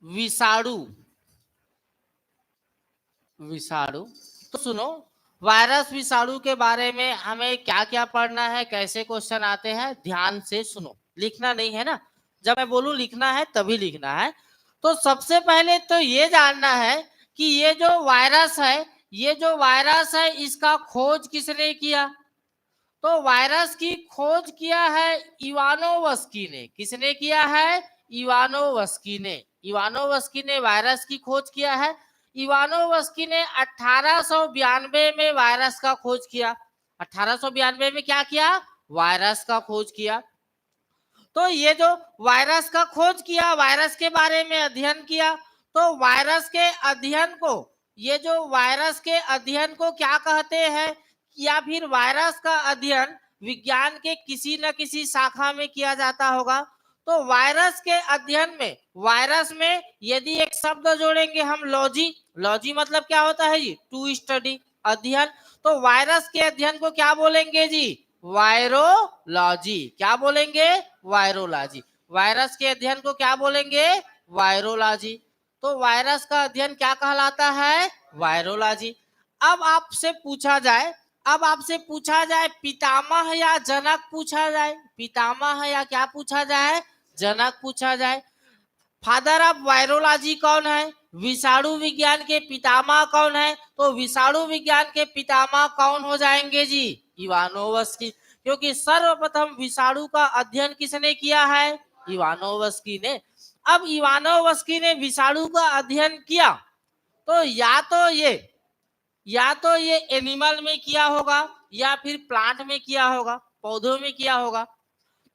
विषाणु, विषाणु। तो सुनो, वायरस विषाणु के बारे में हमें क्या क्या पढ़ना है, कैसे क्वेश्चन आते हैं, ध्यान से सुनो। लिखना नहीं है ना, जब मैं बोलूं लिखना है तभी लिखना है। तो सबसे पहले तो ये जानना है कि ये जो वायरस है, ये जो वायरस है इसका खोज किसने किया। तो वायरस की खोज किया है इवानोवस्की ने। किसने किया है? इवानोवस्की ने। इवानोवस्की ने वायरस की खोज किया है। इवानोवस्की ने 1892 में वायरस का खोज किया। 1892 में क्या किया? वायरस का खोज किया। तो ये जो वायरस का खोज किया, वायरस के बारे में अध्ययन किया, तो वायरस के अध्ययन को, ये जो वायरस के अध्ययन को क्या कहते हैं, या फिर वायरस का अध्ययन विज्ञान के किसी न किसी शाखा में किया जाता होगा। तो वायरस के अध्ययन में, वायरस में यदि एक शब्द जोड़ेंगे हम लॉजी, लॉजी मतलब क्या होता है जी? टू स्टडी, अध्ययन। तो वायरस के अध्ययन को क्या बोलेंगे जी? वायरोलॉजी। क्या बोलेंगे? वायरोलॉजी। वायरस के अध्ययन को क्या बोलेंगे? वायरोलॉजी। तो वायरस का अध्ययन क्या कहलाता है? वायरोलॉजी। अब आपसे पूछा जाए, अब आपसे पूछा जाए पितामह या जनक पूछा जाए, पितामह या क्या पूछा जाए? जनक पूछा जाए। फादर ऑफ वायरोलॉजी कौन है? विषाणु विज्ञान के पितामह कौन है? तो विषाणु विज्ञान के पितामह कौन हो जाएंगे जी? इवानोवस्की। क्योंकि सर्वप्रथम विषाणु का अध्ययन किसने किया है? इवानोवस्की ने। अब इवानोवस्की ने विषाणु का अध्ययन किया, तो या तो ये एनिमल में किया होगा, या फिर प्लांट में किया होगा, पौधों में किया होगा।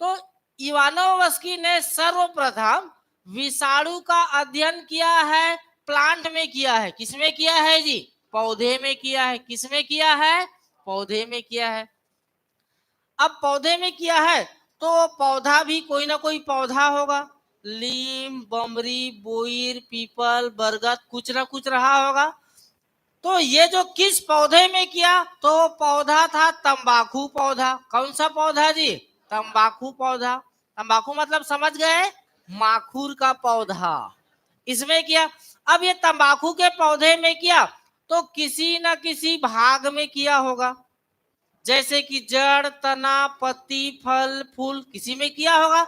तो इवानोवस्की ने सर्वप्रथम विषाणु का अध्ययन किया है, प्लांट में किया है। किसमें किया है जी? पौधे में किया है। किसमें किया है? पौधे में किया है। अब पौधे में किया है तो पौधा भी कोई ना कोई पौधा होगा, लीम, बमरी, बोईर, पीपल, बरगद, कुछ ना कुछ रहा होगा। तो ये जो किस पौधे में किया, तो पौधा था तंबाकू पौधा। कौन सा पौधा जी? तंबाकू पौधा। तंबाकू मतलब समझ गए? माखूर का पौधा, इसमें किया। अब ये तंबाकू के पौधे में किया तो किसी न किसी भाग में किया होगा, जैसे कि जड़, तना, पत्ती, फल, फूल, किसी में किया होगा।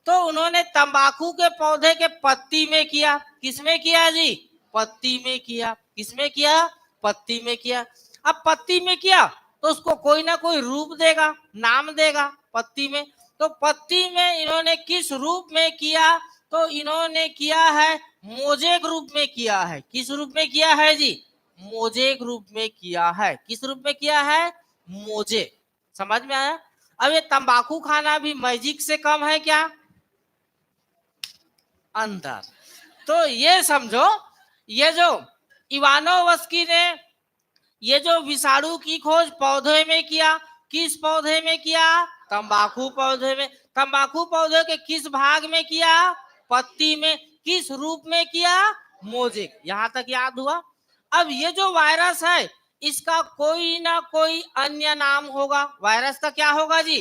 तो उन्होंने तंबाकू के पौधे के पत्ती में किया। किसमें किया जी? पत्ती में किया। किसमें किया? पत्ती में किया। अब पत्ती में किया तो उसको कोई ना कोई रूप देगा, नाम देगा पत्ती में। तो पत्ती में इन्होंने किस रूप में किया? तो इन्होंने किया है मोजेक रूप में किया है। किस रूप में किया है जी? मोजेक रूप में किया है। किस रूप में किया है? मोजे। समझ में आया? अब ये तंबाकू खाना भी मैजिक से कम है क्या? अंदर। तो ये समझो, ये जो इवानोवस्की ने ये जो विषाणु की खोज पौधे में किया, किस पौधे में किया? तंबाकू पौधे में। तंबाकू पौधे के किस भाग में किया? पत्ती में। किस रूप में किया? मोजेक। यहां तक याद हुआ? अब ये जो वायरस है इसका कोई ना कोई अन्य नाम होगा। वायरस का क्या होगा जी?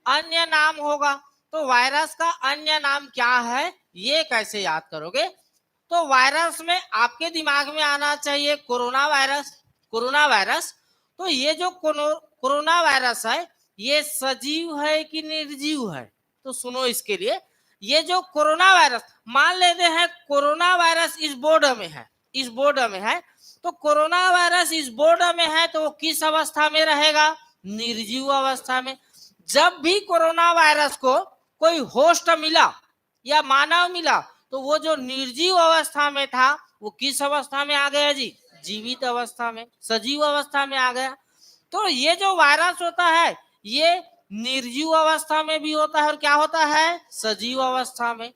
अन्य नाम होगा। तो वायरस का अन्य नाम क्या है, ये कैसे याद करोगे? तो वायरस में आपके दिमाग में आना चाहिए कोरोना वायरस। Corona virus. तो ये जो कोरोना वायरस है ये सजीव है कि निर्जीव है? तो सुनो इसके लिए, ये जो कोरोना वायरस, मान लेते हैं कोरोना वायरस इस बोर्ड में है, इस बोर्ड में है। तो कोरोना वायरस इस बोर्ड में है तो वो किस अवस्था में रहेगा? निर्जीव अवस्था में। जब भी कोरोना वायरस को कोई होस्ट मिला या मानव मिला तो वो जो निर्जीव अवस्था में था वो किस अवस्था में आ गया जी? जीवित अवस्था में, सजीव अवस्था में आ गया। तो ये जो वायरस होता है ये निर्जीव अवस्था में भी होता है और क्या होता है? सजीव अवस्था में।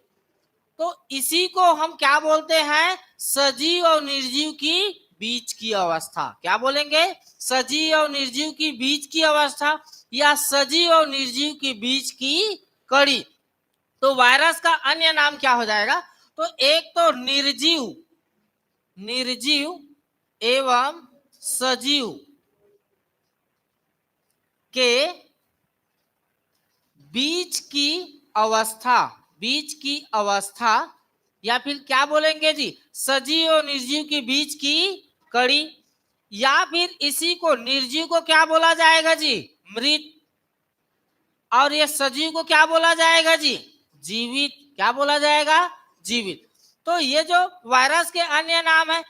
तो इसी को हम क्या बोलते हैं? सजीव और निर्जीव की बीच की अवस्था। क्या बोलेंगे? सजीव और निर्जीव की बीच की अवस्था, या सजीव और निर्जीव की बीच की कड़ी। तो वायरस का अन्य नाम क्या हो जाएगा? तो एक तो निर्जीव, निर्जीव एवं सजीव के बीच की अवस्था, बीच की अवस्था, या फिर क्या बोलेंगे जी, सजीव और निर्जीव के बीच की कड़ी, या फिर इसी को निर्जीव को क्या बोला जाएगा जी, मृत, और ये सजीव को क्या बोला जाएगा जी, जीवित। क्या बोला जाएगा, जीवित। तो ये जो वायरस के अन्य नाम है,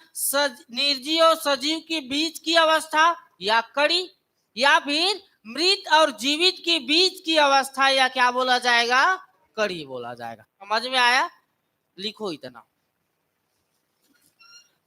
निर्जीव और सजीव के बीच की अवस्था या कड़ी, या फिर मृत और जीवित के बीच की अवस्था, या क्या बोला जाएगा, कड़ी बोला जाएगा। समझ में आया, लिखो इतना।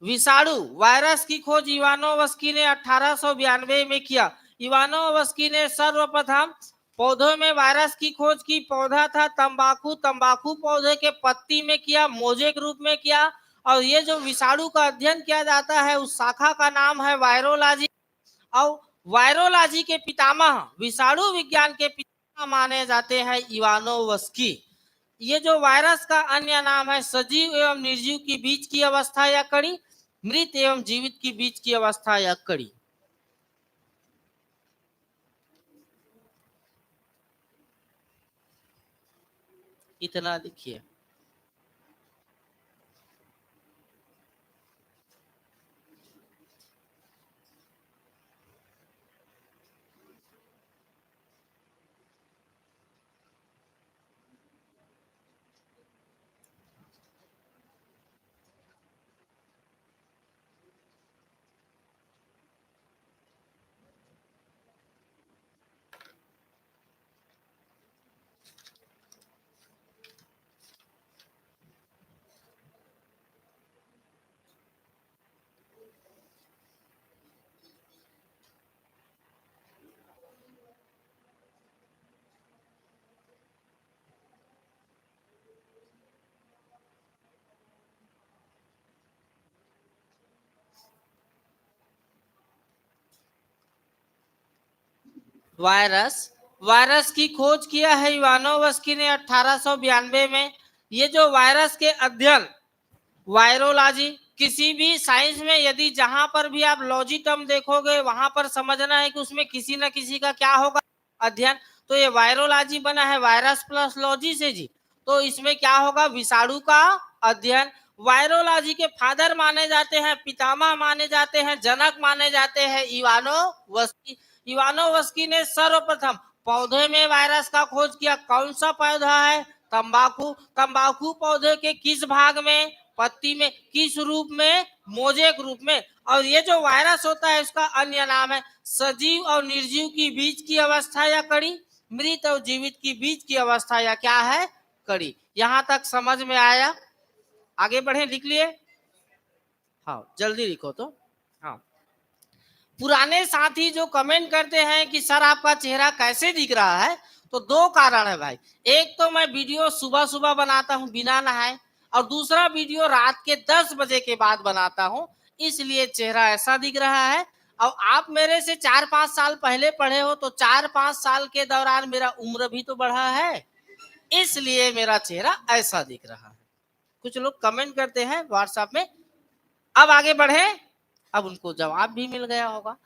विषाणु वायरस की खोज इवानोवस्की ने 1892 में किया। इवानोवस्की ने सर्वप्रथम पौधों में वायरस की खोज की। पौधा था तंबाकू, तंबाकू पौधे के पत्ती में किया, मोजे के रूप में किया। और ये जो विषाणु का अध्ययन किया जाता है उस शाखा का नाम है वायरोलॉजी। और वायरोलॉजी के पितामह, विषाणु विज्ञान के पितामह माने जाते हैं इवानोवस्की। ये जो वायरस का अन्य नाम है, सजीव एवं निर्जीव के बीच की अवस्था या कड़ी, मृत एवं जीवित के बीच की अवस्था या कड़ी। इतना लिखिए। वायरस, वायरस की खोज किया है इवानोवस्की ने 1892 में। ये जो वायरस के अध्ययन, वायरोलॉजी, किसी भी साइंस में यदि जहां पर भी आप लॉजी टर्म देखोगे वहां पर समझना है कि उसमें किसी न किसी का क्या होगा, अध्ययन। तो ये वायरोलॉजी बना है वायरस प्लस लॉजी से जी। तो इसमें क्या होगा, विषाणु का अध्ययन। वायरोलॉजी के फादर माने जाते हैं, पितामह माने जाते हैं, जनक माने जाते हैं इवानोवस्की। इवानोवस्की ने सर्वप्रथम पौधे में वायरस का खोज किया। कौन सा पौधा है, तंबाकू। तंबाकू पौधे के किस भाग में, पत्ती में, किस रूप में, मोजे के रूप में। और ये जो वायरस होता है उसका अन्य नाम है सजीव और निर्जीव की बीच की अवस्था या कड़ी, मृत और जीवित की बीच की अवस्था या क्या है, कड़ी। यहां तक समझ में आया, आगे बढ़े, लिख लिए। हाँ जल्दी लिखो तो। हाँ, पुराने साथी जो कमेंट करते हैं कि सर आपका चेहरा कैसे दिख रहा है, तो दो कारण है भाई। एक तो मैं वीडियो सुबह सुबह बनाता हूं बिना नहाए, और दूसरा वीडियो रात के 10 बजे के बाद बनाता हूं, इसलिए चेहरा ऐसा दिख रहा है। और आप मेरे से 4-5 साल पहले पढ़े हो, तो 4-5 साल के दौरान मेरा उम्र भी तो बढ़ा है, इसलिए मेरा चेहरा ऐसा दिख रहा है। कुछ लोग कमेंट करते हैं व्हाट्सएप में। अब आगे बढ़े, अब उनको जवाब भी मिल गया होगा।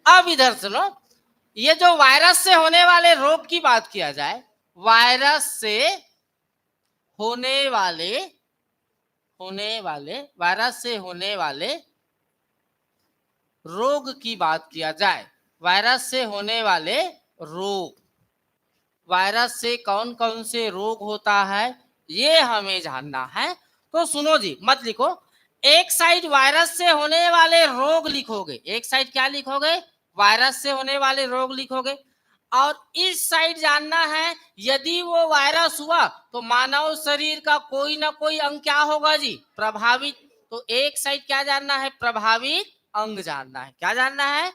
अब इधर सुनो, ये जो वायरस से होने वाले रोग की बात किया जाए, वायरस से वायरस से होने वाले रोग की बात किया जाए, वायरस से होने वाले रोग, वायरस से कौन कौन से रोग होता है ये हमें जानना है। तो सुनो जी, मत लिखो, एक साइड वायरस से होने वाले रोग लिखोगे, एक साइड क्या लिखोगे, वायरस से होने वाले रोग लिखोगे। और इस साइड जानना है यदि वो वायरस हुआ तो मानव शरीर का कोई ना कोई अंग क्या होगा जी, प्रभावित। तो एक साइड क्या जानना है, प्रभावित अंग जानना है। क्या जानना है,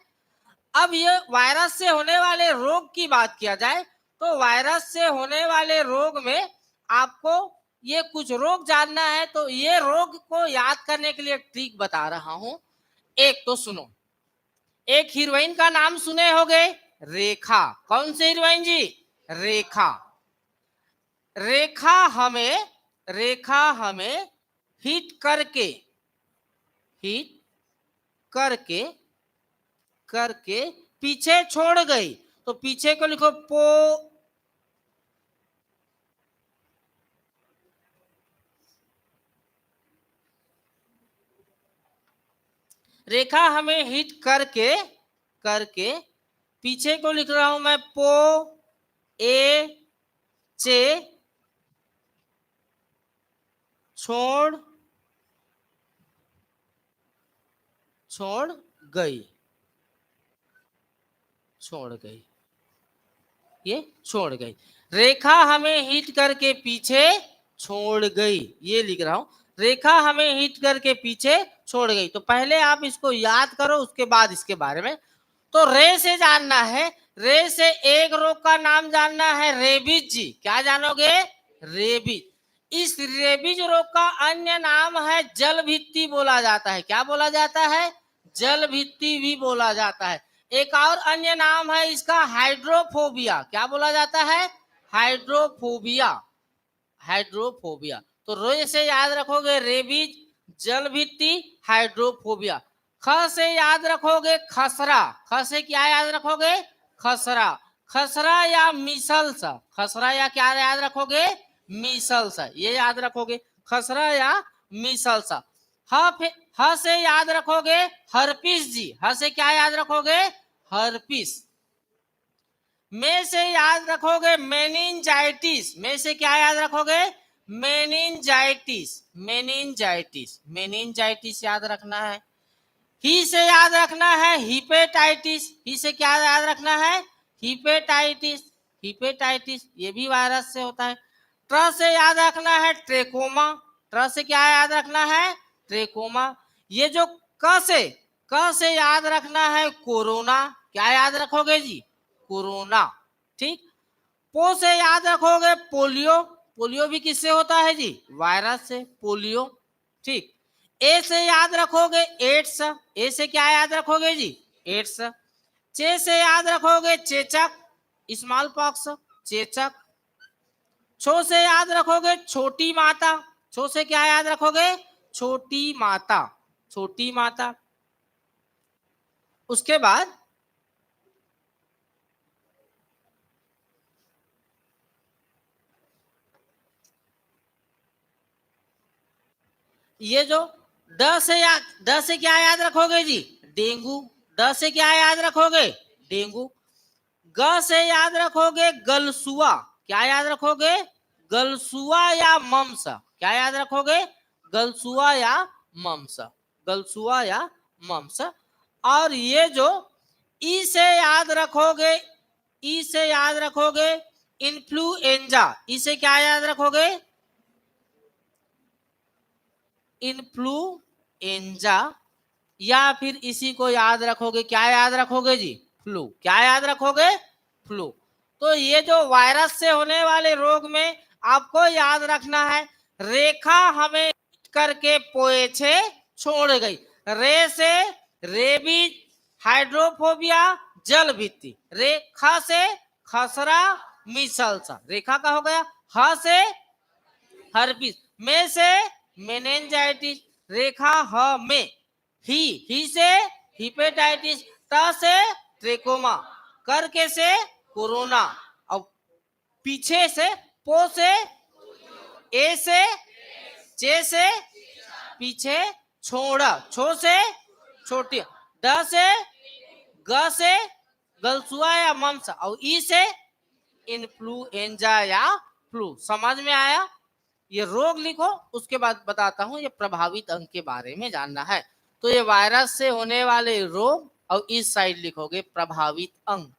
अब ये वायरस से होने वाले रोग की बात किया जाए, तो वायरस से होने वाले रोग में आपको ये कुछ रोग जानना है। तो ये रोग को याद करने के लिए ट्रिक बता रहा हूं। एक तो सुनो, एक हीरोइन का नाम सुने होंगे, रेखा। कौन सी हीरोइन जी, रेखा। रेखा हमें हिट करके हिट करके करके पीछे छोड़ गई। तो पीछे को लिखो पो, रेखा हमें हिट करके करके पीछे को लिख रहा हूं मैं पो ए चे छोड़ छोड़ गई छोड़ गई ये छोड़ गई। रेखा हमें हिट करके पीछे छोड़ गई, ये लिख रहा हूं। रेखा हमें हिट करके पीछे छोड़ गई। तो पहले आप इसको याद करो, उसके बाद इसके बारे में। तो रे से जानना है, रे से एक रोग का नाम जानना है रेबीज जी। क्या जानोगे? रेबीज। इस रेबीज रोग का अन्य नाम है जल भित्ति बोला जाता है। क्या बोला जाता है? जल भित्ति भी बोला जाता है। एक और अन्य नाम है इसका हाइड्रोफोबिया। क्या बोला जाता है? हाइड्रोफोबिया। हाइड्रोफोबिया। तो रे से याद रखोगे रेबीज, जल भित्ति, हाइड्रोफोबिया। ख से याद रखोगे खसरा। ख से क्या याद रखोगे? खसरा। खसरा या मीसल्स। खसरा या क्या याद रखोगे? मीसल्स, ये याद रखोगे। खसरा या मीसल्स। ह से याद रखोगे हर्पिस जी। ह से क्या याद रखोगे? हर्पिस। में से याद रखोगे मेनिंजाइटिस। में से क्या याद रखोगे? मेनिंजाइटिस। मेनिंजाइटिस, मेनिंजाइटिस याद रखना है। ही से याद रखना है हिपेटाइटिस। ही से क्या याद रखना है? हिपेटाइटिस। हिपेटाइटिस ये भी वायरस से होता है। ट्र से याद रखना है ट्रेकोमा। ट्र से क्या याद रखना है? ट्रेकोमा। ये जो क से याद रखना है कोरोना। क्या याद रखोगे जी? कोरोना। ठीक। पो से याद रखोगे पोलियो। पोलियो भी किससे होता है जी? वायरस से, पोलियो। ठीक। ए से याद रखोगे एड्स। ए से क्या याद रखोगे जी? एड्स। चे से याद रखोगे चेचक, स्मॉल पॉक्स, चेचक। छो से याद रखोगे छोटी माता। छो से क्या याद रखोगे? छोटी माता, छोटी माता। उसके बाद ये जो ड से क्या याद रखोगे जी? डेंगू। ड से क्या याद रखोगे? डेंगू। ग से याद रखोगे गलसुआ। क्या याद रखोगे? गलसुआ या मम्स। क्या याद रखोगे? गलसुआ या मम्स। गलसुआ या मम्स। और ये जो ई से याद रखोगे, ई से याद रखोगे इन्फ्लुएंजा। ई से क्या याद रखोगे? इन्फ्लुएंजा। या फिर इसी को याद रखोगे, क्या याद रखोगे जी? फ्लू। क्या याद रखोगे? फ्लू। तो ये जो वायरस से होने वाले रोग में आपको याद रखना है, रेखा हमें करके पोएछे छोड़ गई। रे से रेबीज, हाइड्रोफोबिया, जल भित्ति। रेखा से खसरा, मीसल्स। रेखा का हो गया। ह से हर्पिस। में से मेनिंजाइटिस। रेखा ह में। ही से हिपेटाइटिस। ट से ट्रेकोमा। करके से कोरोना। और पीछे से पो से, ए से, चे से पीछे छोड़ा, छो से छोटी, ड से ग से गलसुआ या मम्स, और ई से इन्फ्लुएंजा या फ्लू। समझ में आया? ये रोग लिखो, उसके बाद बताता हूं ये प्रभावित अंग के बारे में जानना है। तो ये वायरस से होने वाले रोग, और इस साइड लिखोगे प्रभावित अंग।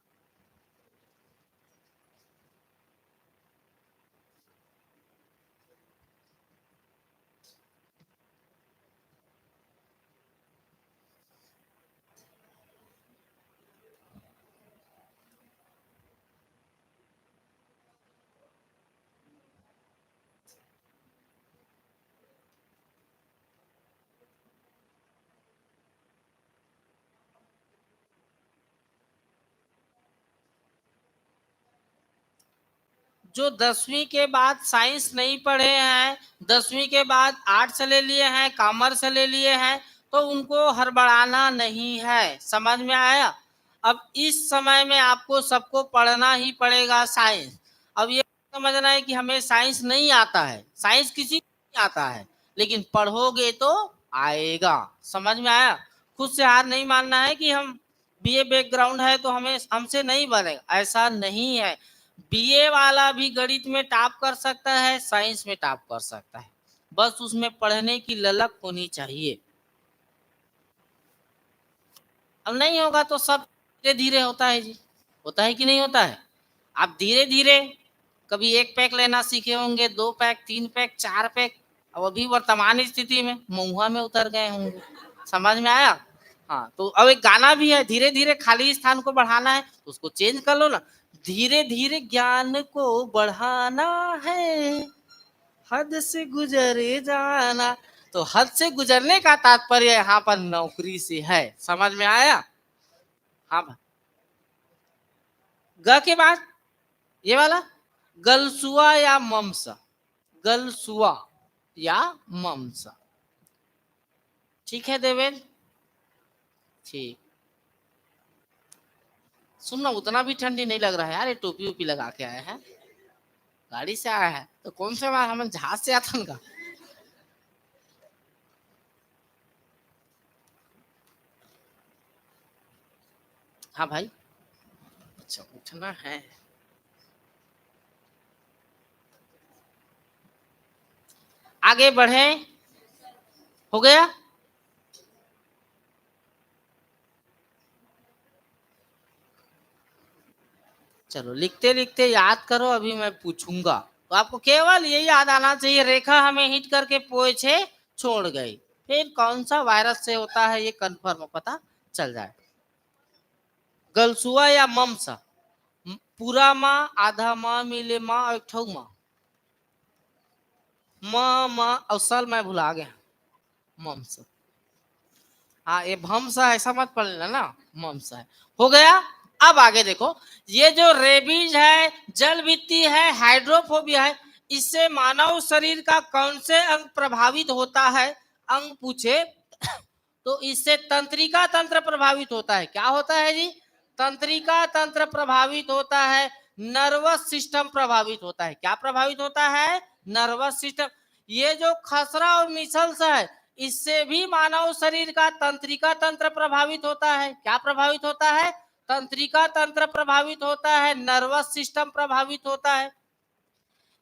जो 10वीं के बाद साइंस नहीं पढ़े हैं, 10वीं के बाद आर्ट्स ले लिए हैं, कॉमर्स ले लिए हैं, तो उनको हड़बड़ाना नहीं है। समझ में आया? अब इस समय में आपको सबको पढ़ना ही पड़ेगा साइंस। अब ये समझना है कि हमें साइंस नहीं आता है, साइंस किसी को नहीं आता है, लेकिन पढ़ोगे तो आएगा। समझ में आया? खुद से हार नहीं मानना है कि हम बीए बैकग्राउंड है तो हमें हमसे नहीं बनेगा, ऐसा नहीं है। बीए वाला भी गणित में टॉप कर सकता है, साइंस में टॉप कर सकता है, बस उसमें पढ़ने की ललक होनी चाहिए। अब नहीं होगा तो सब धीरे धीरे होता है जी, होता है कि नहीं होता है। आप धीरे धीरे कभी 1 पैक लेना सीखे होंगे, 2 पैक, 3 पैक, 4 पैक, अब अभी वर्तमान स्थिति में महुआ में उतर गए होंगे। समझ में आया? हाँ, तो अब एक गाना भी है, धीरे धीरे खाली स्थान को बढ़ाना है तो उसको चेंज कर लो ना। धीरे धीरे ज्ञान को बढ़ाना है, हद से गुजरे जाना। तो हद से गुजरने का तात्पर्य यहाँ पर नौकरी से है। समझ में आया? हाँ भाई। ग के बाद ये वाला गलसुआ या ममसा, गलसुआ या ममसा। ठीक है देवेंद्र, ठीक। सुनना, उतना भी ठंडी नहीं लग रहा है यार, ये टोपी ओपी लगा के आए हैं, गाड़ी से आया है तो कौन से बार हम जहाज से आता का। हाँ भाई, अच्छा उठना है। आगे बढ़े, हो गया। चलो लिखते लिखते याद करो, अभी मैं पूछूंगा तो आपको केवल यही याद आना चाहिए, रेखा हमें हिट करके पोछे छोड़ गई, फिर कौन सा वायरस से होता है ये कंफर्म पता चल जाए। गलसुआ या मम्सा, पूरा माँ, आधा माँ, मिले माँ और एक माँ, माँ अवसल मैं भुला गया, मम्सा। हाँ ये भमसा ऐसा मत पढ़ लेना ना, ममसा है। हो गया। अब आगे देखो, ये जो रेबीज है, जल भित्ति है, हाइड्रोफोबिया है, इससे मानव शरीर का कौन से अंग प्रभावित होता है? अंग पूछे तो इससे तंत्रिका तंत्र प्रभावित होता है। क्या होता है जी? तंत्रिका तंत्र प्रभावित होता है, नर्वस सिस्टम प्रभावित होता है। क्या प्रभावित होता है? Nervous system. ये जो खसरा और मिसल्स है, इससे भी मानव शरीर का तंत्रिका तंत्र प्रभावित होता है। क्या प्रभावित होता है? तंत्रिका तंत्र प्रभावित होता है, नर्वस सिस्टम प्रभावित होता है।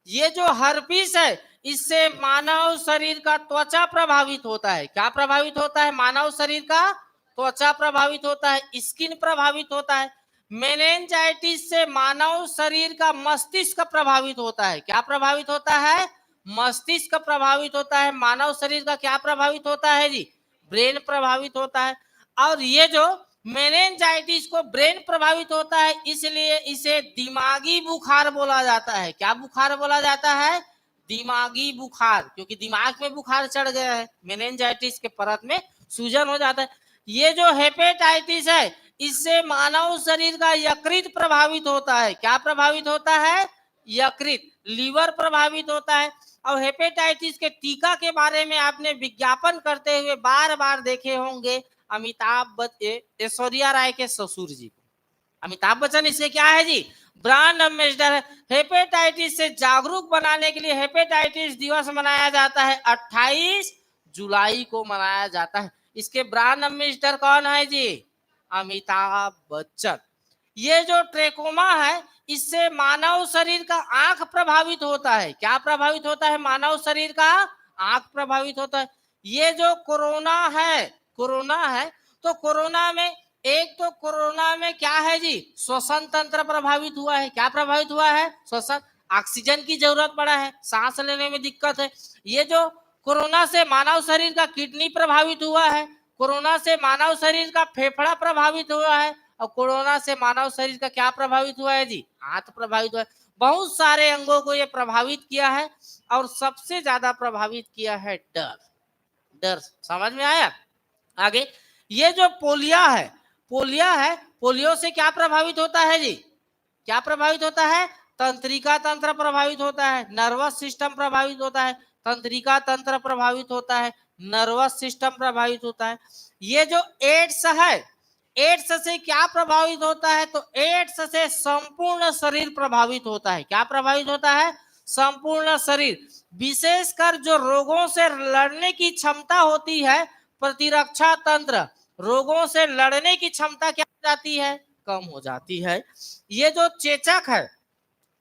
ये जो हर्पीस है, इससे मानव शरीर का त्वचा प्रभावित होता है। क्या प्रभावित होता है? मानव शरीर का त्वचा प्रभावित होता है, स्किन प्रभावित होता है। मेनिंजाइटिस से मानव शरीर का मस्तिष्क प्रभावित होता है। क्या प्रभावित होता है? मस्तिष्क प्रभावित होता है। मानव शरीर का क्या प्रभावित होता है जी? ब्रेन प्रभावित होता है। और ये जो मेनिंजाइटिस को ब्रेन प्रभावित होता है, इसलिए इसे दिमागी बुखार बोला जाता है। क्या बुखार बोला जाता है? दिमागी बुखार, क्योंकि दिमाग में बुखार चढ़ गया है, मेनिंजाइटिस के परत में सूजन हो जाता है। ये जो हेपेटाइटिस है, इससे मानव शरीर का यकृत प्रभावित होता है। क्या प्रभावित होता है? यकृत, लीवर प्रभावित होता है। और हेपेटाइटिस के टीका के बारे में आपने विज्ञापन करते हुए बार बार देखे होंगे, अमिताभ ऐश्वर्या राय के ससुर जी। अमिताभ बच्चन इससे क्या है जी? ब्रांड एम्बेसडर है। हेपेटाइटिस से जागरूक बनाने के लिए हेपेटाइटिस दिवस मनाया जाता है, 28 जुलाई को मनाया जाता है। इसके ब्रांड एम्बेसडर कौन है जी? अमिताभ बच्चन। ये जो ट्रेकोमा है, इससे मानव शरीर का आंख प्रभावित होता है। क्या प्रभावित होता है? मानव शरीर का आंख प्रभावित होता है। ये जो कोरोना है, कोरोना है, तो कोरोना में एक तो कोरोना में क्या है जी? श्वसन तंत्र प्रभावित हुआ है। क्या प्रभावित हुआ है? श्वसन, ऑक्सीजन की जरूरत पड़ा है, सांस लेने में दिक्कत है। ये जो कोरोना से मानव शरीर का किडनी प्रभावित हुआ है, कोरोना से मानव शरीर का फेफड़ा प्रभावित हुआ है, और कोरोना से मानव शरीर का क्या प्रभावित हुआ है जी? हाथ प्रभावित हुआ है। बहुत सारे अंगों को ये प्रभावित किया है, और सबसे ज्यादा प्रभावित किया है डर। डर समझ में आया? आगे, ये जो पोलिया है, पोलिया है, पोलियो से क्या प्रभावित होता है जी? क्या प्रभावित होता है? तंत्रिका तंत्र प्रभावित होता है, नर्वस सिस्टम प्रभावित होता है, तंत्रिका तंत्र प्रभावित होता है, नर्वस सिस्टम प्रभावित होता है। ये जो एड्स है, एड्स से क्या प्रभावित होता है? तो एड्स से संपूर्ण शरीर प्रभावित होता है। क्या प्रभावित होता है? संपूर्ण शरीर। विशेषकर जो रोगों से लड़ने की क्षमता होती है, प्रतिरक्षा तंत्र, रोगों से लड़ने की क्षमता क्या हो जाती है, कम हो जाती है। ये जो चेचक है,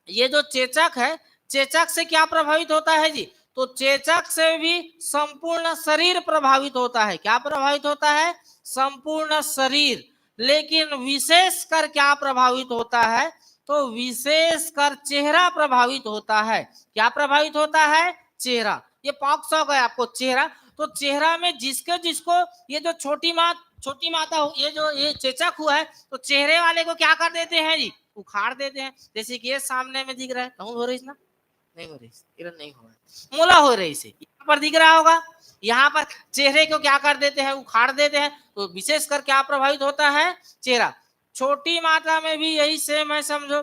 ये जो चेचक है, चेचक से क्या प्रभावित होता है जी, तो चेचक से भी संपूर्ण शरीर प्रभावित होता है। क्या प्रभावित होता है, संपूर्ण शरीर। लेकिन विशेष कर क्या प्रभावित होता है, तो विशेष कर चेहरा प्रभावित होता है। क्या प्रभावित होता है, चेहरा। ये पॉक्स हो गया आपको चेहरा, तो चेहरा में जिसको जिसको ये जो छोटी माता ये जो ये चेचक हुआ है, तो चेहरे वाले को क्या कर देते हैं जी, उखाड़ देते हैं। जैसे कि ये सामने में दिख रहा है, कहूँ हो रही ना, नहीं हो रही, इधर नहीं हो रहा, मोला हो रही से यहाँ पर दिख रहा होगा। यहाँ पर चेहरे को क्या कर देते हैं, उखाड़ देते हैं। तो विशेष कर क्या प्रभावित होता है, चेहरा। छोटी मात्रा में भी यही सेम है, समझो।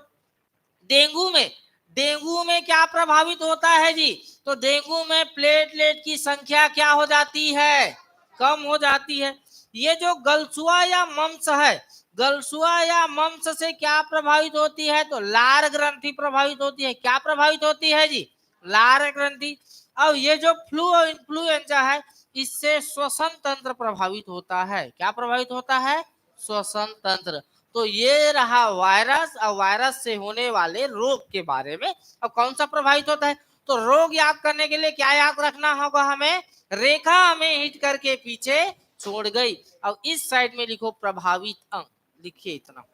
डेंगू में क्या प्रभावित होता है जी, तो डेंगू में प्लेटलेट की संख्या क्या हो जाती है, कम हो जाती है। ये जो गलसुआ या मम्स है, गलसुआ या मम्स से क्या प्रभावित होती है, तो लार ग्रंथि प्रभावित होती है। क्या प्रभावित होती है जी, लार ग्रंथि। अब ये जो फ्लू और इन्फ्लुएंजा है, इससे श्वसन तंत्र प्रभावित होता है। क्या प्रभावित होता है, श्वसन तंत्र। तो ये रहा वायरस और वायरस से होने वाले रोग के बारे में। अब कौन सा प्रभावित होता है, तो रोग याद करने के लिए क्या याद रखना होगा हमें, रेखा हमें हिट करके पीछे छोड़ गई। अब इस साइड में लिखो प्रभावित अंग, लिखिए इतना।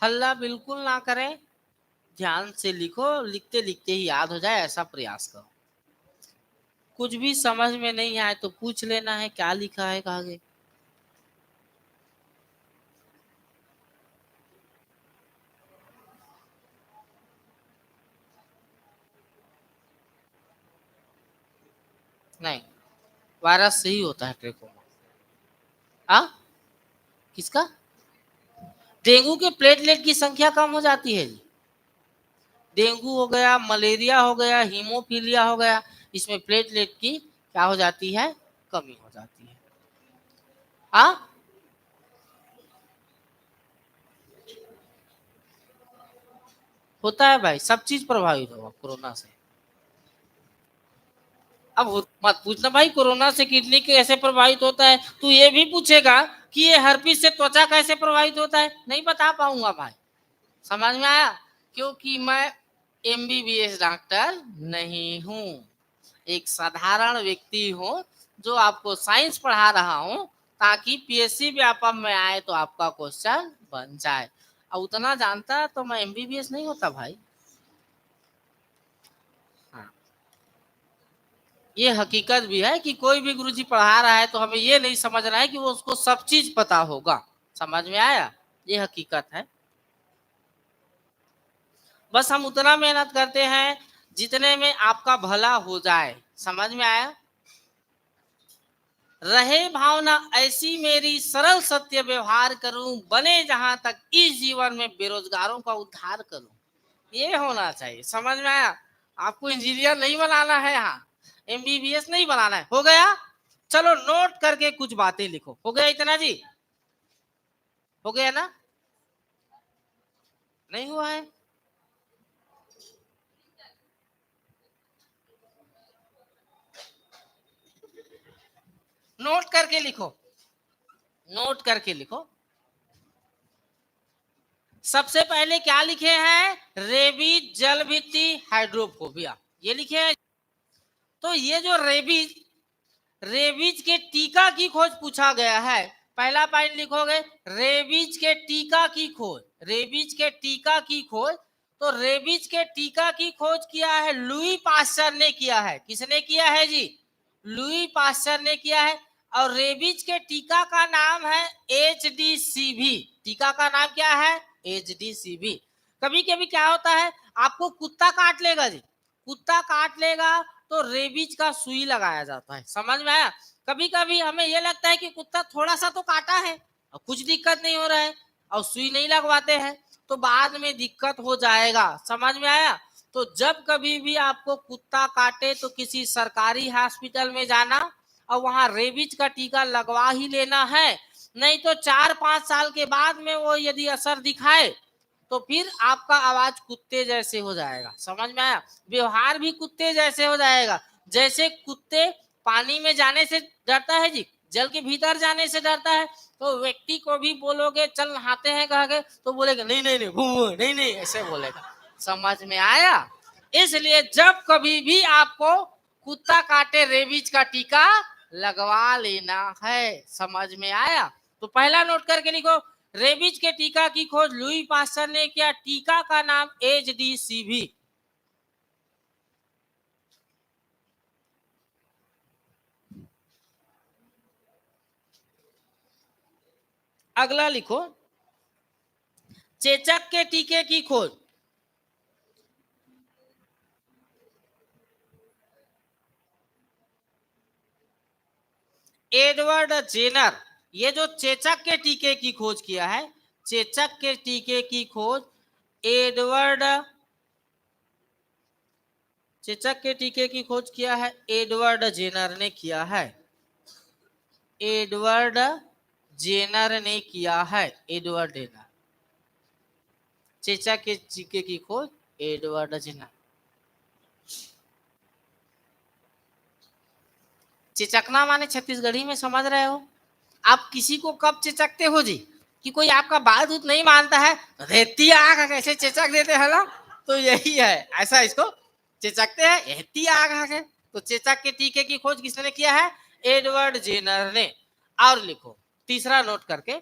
हल्ला बिल्कुल ना करें, ध्यान से लिखो, लिखते लिखते ही याद हो जाए ऐसा प्रयास करो। कुछ भी समझ में नहीं आए तो पूछ लेना है क्या लिखा है आगे। नहीं, वायरस से ही होता है ट्रेकोमा। हाँ, किसका, डेंगू के प्लेटलेट की संख्या कम हो जाती है जी। डेंगू हो गया, मलेरिया हो गया, हीमोफीलिया हो गया, इसमें प्लेटलेट की क्या हो जाती है, कमी हो जाती है। हाँ, होता है भाई, सब चीज प्रभावित होगा कोरोना से। अब मत पूछना भाई कोरोना से किडनी कैसे प्रभावित होता है, तू ये भी पूछेगा कि ये हर्पीस से त्वचा कैसे प्रभावित होता है, नहीं बता पाऊंगा भाई। समझ में आया, क्योंकि मैं एमबीबीएस डॉक्टर नहीं हूँ, एक साधारण व्यक्ति हूँ जो आपको साइंस पढ़ा रहा हूँ, ताकि पीएससी व्यापम में आए तो आपका क्वेश्चन बन जाए। और उतना जानता तो मैं एमबीबीएस नहीं होता भाई। हाँ, ये हकीकत भी है कि कोई भी गुरुजी पढ़ा रहा है तो हमें ये नहीं समझना है कि वो उसको सब चीज पता होगा। समझ में आया, ये हकीकत है। बस हम उतना मेहनत करते हैं जितने में आपका भला हो जाए। समझ में आया, रहे भावना ऐसी मेरी सरल सत्य व्यवहार करूं, बने जहां तक इस जीवन में बेरोजगारों का उद्धार करूं, ये होना चाहिए। समझ में आया, आपको इंजीनियर नहीं बनाना है, यहाँ एमबीबीएस नहीं बनाना है। हो गया, चलो नोट करके कुछ बातें लिखो। हो गया इतना जी, हो गया ना, नहीं हुआ है, नोट करके लिखो, नोट करके लिखो। सबसे पहले क्या लिखे हैं, रेबीज, जल भित्ति, हाइड्रोफोबिया, ये लिखे हैं। तो ये जो रेबीज, रेबीज के टीका की खोज पूछा गया है। पहला पॉइंट लिखोगे, रेबीज के टीका की खोज, रेबीज के टीका की खोज। तो रेबीज के टीका की खोज किया है लुई पास्चर ने किया है। किसने किया है जी, लुई पास्चर ने किया है। और रेबीज के टीका का नाम है HDCV। टीका का नाम क्या है? HDCV। कभी कभी क्या होता है, आपको कुत्ता काट लेगा जी, कुत्ता काट लेगा तो रेबीज का सुई लगाया जाता है। समझ में आया? कभी कभी हमें यह लगता है कि कुत्ता थोड़ा सा तो काटा है और कुछ दिक्कत नहीं हो रहा है और सुई नहीं लगवाते हैं, तो बाद में दिक्कत हो जाएगा। समझ में आया? तो जब कभी भी आपको कुत्ता काटे तो किसी सरकारी हॉस्पिटल में जाना और वहां रेबीज का टीका लगवा ही लेना है। नहीं तो 4-5 साल के बाद में वो यदि असर दिखाए तो फिर आपका आवाज कुत्ते जैसे हो जाएगा। समझ में आया? व्यवहार भी कुत्ते जैसे हो जाएगा। जैसे कुत्ते पानी में जाने से डरता है जी, जल के भीतर जाने से डरता है, तो व्यक्ति को भी बोलोगे चल नहाते हैं कह के तो बोलेगा नहीं नहीं नहीं नहीं नहीं, ऐसे बोलेगा। समझ में आया? इसलिए जब कभी भी आपको कुत्ता काटे रेबीज का टीका लगवा लेना है। समझ में आया? तो पहला नोट करके लिखो, रेबीज के टीका की खोज लुई पास्चर ने किया। टीका का नाम HDCV। अगला लिखो, चेचक के टीके की खोज। Edward Jenner. ये जो चेचक के टीके की खोज किया है, चेचक के टीके की खोज चेचक के टीके की खोज किया है एडवर्ड जेनर ने किया है। एडवर्ड जेनर ने किया है। Edward Jenner. चेचक के टीके की खोज एडवर्ड जेनर। चिचकना माने छत्तीसगढ़ी में समझ रहे हो? आप किसी को कब चिचकते हो जी? कि कोई आपका बात उत नहीं मानता है, रेती आग कैसे चिचक देते हैं ना, तो यही है, ऐसा इसको चिचकते हैं, रेती आग है। तो चिचक के टीके की खोज किसने किया है? एडवर्ड जेनर ने। और लिखो तीसरा नोट करके,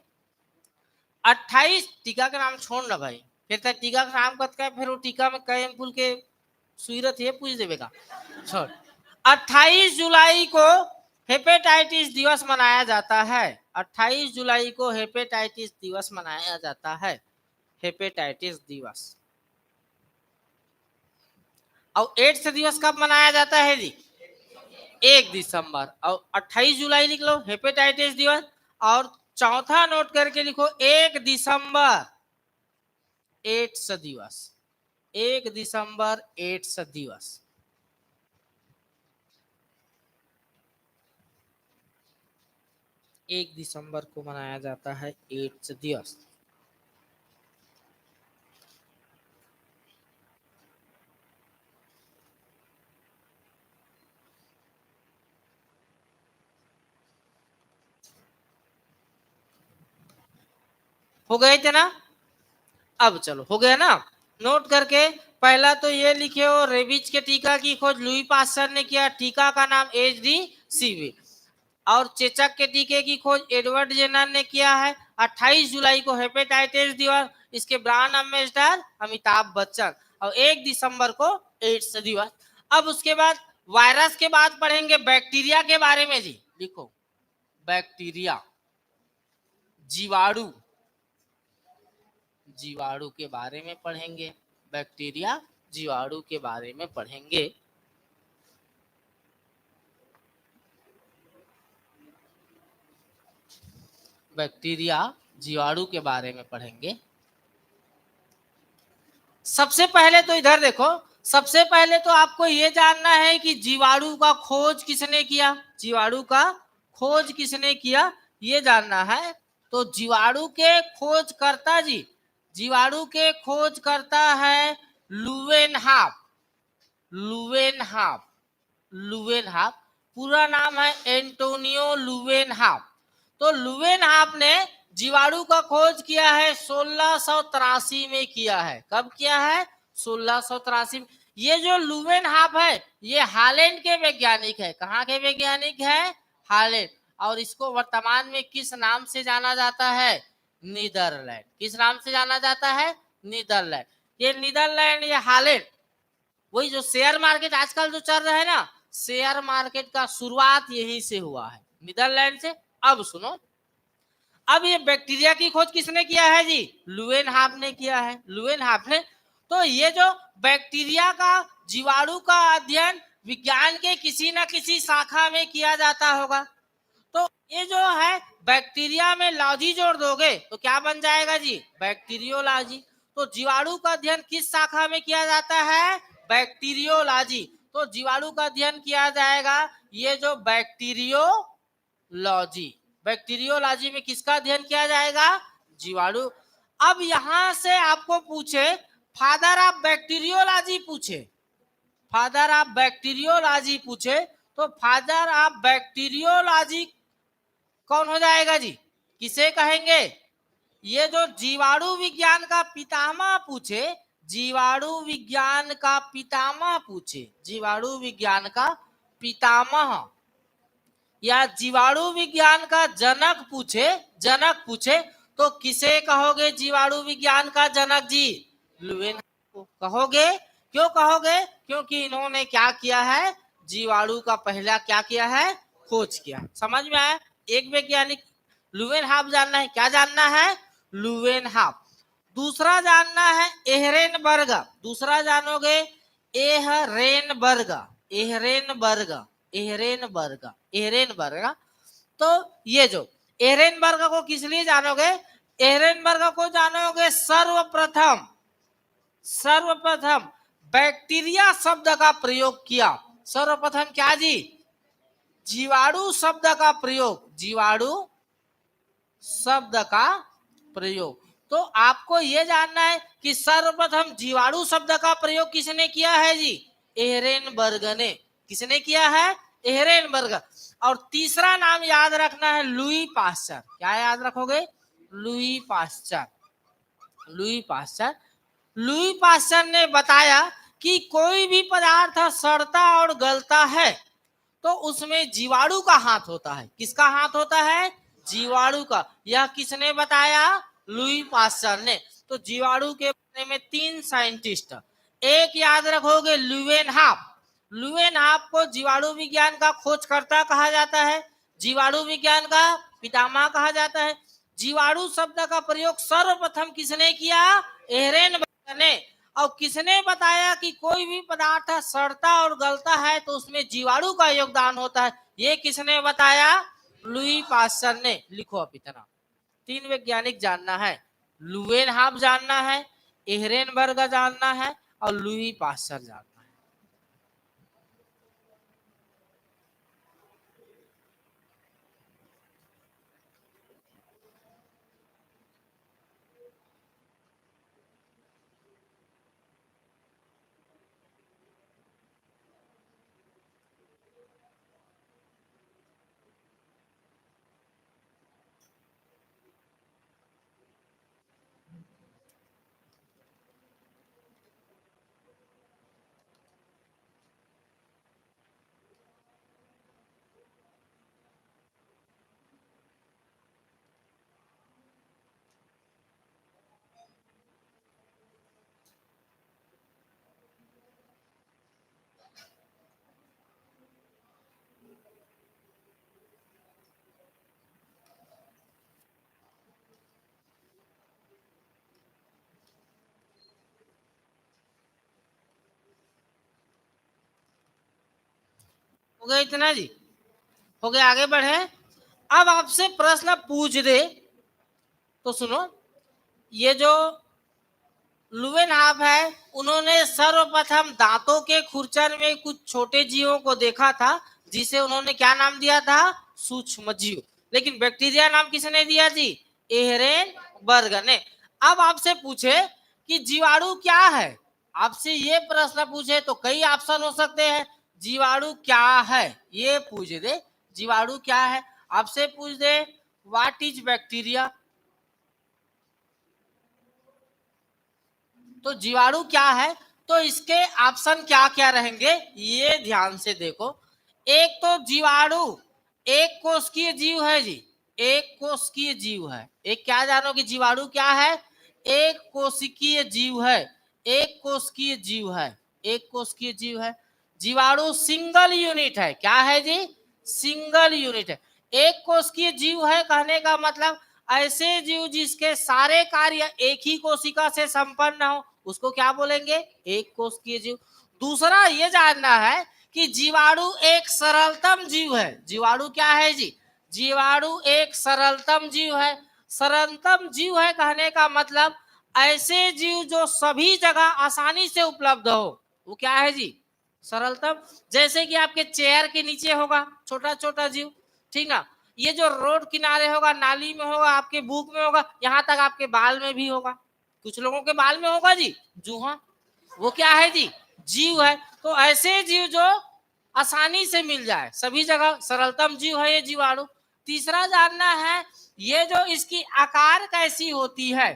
28 टीका का नाम छोड़ ना भाई, फिर टीका का नाम कत का, फिर वो टीका में कई एम्पुल के सूरत है पूछ देगा। छोड़। 28 जुलाई को हेपेटाइटिस दिवस मनाया जाता है। 28 जुलाई को हेपेटाइटिस दिवस मनाया जाता है। हेपेटाइटिस दिवस। और एड्स दिवस कब मनाया जाता है जी? 1 दिसंबर। और 28 जुलाई लिख लो हेपेटाइटिस दिवस। और चौथा नोट करके लिखो 1 दिसंबर एड्स दिवस। 1 दिसंबर एड्स दिवस। 1 दिसंबर को मनाया जाता है एड्स दिवस। हो गए थे ना? अब चलो हो गया ना? नोट करके पहला तो ये लिखे हो, रेबीज के टीका की खोज लुई पास्चर ने किया। टीका का नाम HDCV। और चेचक के टीके की खोज एडवर्ड जेनर ने किया है। 28 जुलाई को हेपेटाइटिस दिवस, इसके ब्रांड एम्बेसडर अमिताभ बच्चन। और 1 दिसंबर को एड्स दिवस। अब उसके बाद वायरस के बाद पढ़ेंगे बैक्टीरिया के बारे में जी। लिखो बैक्टीरिया, जीवाणु, जीवाणु के बारे में पढ़ेंगे। बैक्टीरिया जीवाणु के बारे में पढ़ेंगे। बैक्टीरिया जीवाणु के बारे में पढ़ेंगे। सबसे पहले तो इधर देखो, सबसे पहले तो आपको यह जानना है कि जीवाणु का खोज किसने किया। जीवाणु का खोज किसने किया ये जानना है। तो जीवाणु के खोजकर्ता जी, जीवाणु के खोजकर्ता है लुवेनहाफ। लुवेनहाफ, लुवेनहाफ पूरा नाम है एंटोनियो लुवेनहाफ। तो लुवेनहाफ ने जीवाणु का खोज किया है 1683 में किया है। कब किया है? 1683 में। ये जो लुवेनहाफ है ये हालैंड के वैज्ञानिक है। कहाँ के वैज्ञानिक है? हालैंड। और इसको वर्तमान में किस नाम से जाना जाता है? नीदरलैंड। किस नाम से जाना जाता है? नीदरलैंड। ये नीदरलैंड, ये हालैंड, वही जो शेयर मार्केट आजकल जो चल रहा है ना, शेयर मार्केट का शुरुआत यहीं से हुआ है, नीदरलैंड से। अब सुनो, अब ये बैक्टीरिया की खोज किसने किया है जी? लुवेनहाफ ने किया है, लुवेनहाफ ने। तो ये जो बैक्टीरिया का जीवाणु का अध्ययन विज्ञान के किसी न किसी शाखा में किया जाता होगा। तो ये जो है बैक्टीरिया में लॉजी जोड़ दोगे तो क्या बन जाएगा जी? बैक्टीरियोलॉजी। तो जीवाणु का अध्ययन किस शाखा में किया जाता है? बैक्टीरियोलॉजी। तो जीवाणु का अध्ययन किया जाएगा ये जो बैक्टीरियोलॉजी, बैक्टीरियोलॉजी में किसका अध्ययन किया जाएगा? जीवाणु। अब यहां से आपको पूछे फादर ऑफ बैक्टीरियोलॉजी पूछे, फादर ऑफ बैक्टीरियोलॉजी पूछे, तो फादर ऑफ बैक्टीरियोलॉजी कौन हो जाएगा जी? किसे कहेंगे? ये जो जीवाणु विज्ञान का पितामह पूछे, जीवाणु विज्ञान का पितामह पूछे, जीवाणु विज्ञान का पितामह या जीवाणु विज्ञान का जनक पूछे, जनक पूछे, तो किसे कहोगे जीवाणु विज्ञान का जनक जी? लुवेनहाफ को कहोगे। क्यों कहोगे? क्योंकि इन्होंने क्या किया है? जीवाणु का पहला क्या किया है? खोज किया। समझ में आया? एक वैज्ञानिक लुवेनहाफ जानना है, क्या जानना है? लुवेनहाफ। दूसरा जानना है एहरेनबर्ग, दूसरा जानोगे एहरेनबर्ग, एहरेनबर्ग, एहरेनबर्ग, एहरेनबर्ग। तो ये जो एहरेनबर्ग को किस लिए जानोगे? एहरेनबर्ग को जानोगे सर्वप्रथम, सर्वप्रथम बैक्टीरिया शब्द का प्रयोग किया। सर्वप्रथम क्या जी? जीवाणु शब्द का प्रयोग, जीवाणु शब्द का प्रयोग। तो आपको यह जानना है कि सर्वप्रथम जीवाणु शब्द का प्रयोग किसने किया है जी? एहरेनबर्ग ने। किसने किया है? एहरेनबर्ग। और तीसरा नाम याद रखना है लुई पास्चर। क्या याद रखोगे? Louis Pasteur, Louis Pasteur. Louis Pasteur ने बताया कि कोई भी पदार्थ सड़ता और गलता है तो उसमें जीवाणु का हाथ होता है। किसका हाथ होता है? जीवाणु का। यह किसने बताया? लुई पास्चर ने। तो जीवाणु के बारे में 3 साइंटिस्ट, एक याद रखोगे लुवेनहाफ। लुवेनहाफ को जीवाणु विज्ञान का खोजकर्ता कहा जाता है, जीवाणु विज्ञान का पितामह कहा जाता है। जीवाणु शब्द का प्रयोग सर्वप्रथम किसने किया? एहरेनबर्ग ने। और किसने बताया कि कोई भी पदार्थ सड़ता और गलता है तो उसमें जीवाणु का योगदान होता है? ये किसने बताया? लुई पास्चर ने। लिखो अब इतना, 3 वैज्ञानिक जानना है, लुवेनहाफ जानना है, एहरेनबर्ग जानना है और लुई पास्चर जानना है। हो गया इतना जी? हो गया? आगे बढ़े। अब आपसे प्रश्न पूछ दे तो सुनो, ये जो लुवेनहाफ है उन्होंने सर्वप्रथम दांतों के खुरचन में कुछ छोटे जीवों को देखा था जिसे उन्होंने क्या नाम दिया था? सूक्ष्म जीव। लेकिन बैक्टीरिया नाम किसने दिया जी? एहरेनबर्ग ने। अब आपसे पूछे कि जीवाणु क्या है, आपसे ये प्रश्न पूछे तो कई ऑप्शन हो सकते हैं। जीवाणु क्या है ये पूछ दे, जीवाणु क्या है। आपसे पूछ दे व्हाट इज बैक्टीरिया, तो जीवाणु क्या है, तो इसके ऑप्शन क्या क्या रहेंगे ये ध्यान से देखो। एक तो जीवाणु एक कोशिकीय जीव है जी, एक कोशिकीय जीव है। एक क्या जानोगे? जीवाणु क्या है? एक कोशिकीय जीव है, एक कोशिकीय जीव है, एक कोशिकीय जीव है। जीवाणु सिंगल यूनिट है। क्या है जी? सिंगल यूनिट है। एक कोशिकीय जीव है कहने का मतलब ऐसे जीव जिसके सारे कार्य एक ही कोशिका से संपन्न हो, उसको क्या बोलेंगे? एक कोशिकीय जीव। दूसरा ये जानना है कि जीवाणु एक सरलतम जीव है। जीवाणु क्या है जी? जीवाणु एक सरलतम जीव है। सरलतम जीव है कहने का मतलब ऐसे जीव जो सभी जगह आसानी से उपलब्ध हो, वो क्या है जी? सरलतम। जैसे कि आपके चेयर के नीचे होगा छोटा छोटा जीव, ठीक ना? ये जो रोड किनारे होगा, नाली में होगा, आपके बुक में होगा, यहाँ तक आपके बाल में भी होगा। कुछ लोगों के बाल में होगा जी जूहा, वो क्या है जी? जीव है। तो ऐसे जीव जो आसानी से मिल जाए सभी जगह, सरलतम जीव है ये जीवाणु। तीसरा जानना है ये जो इसकी आकार कैसी होती है,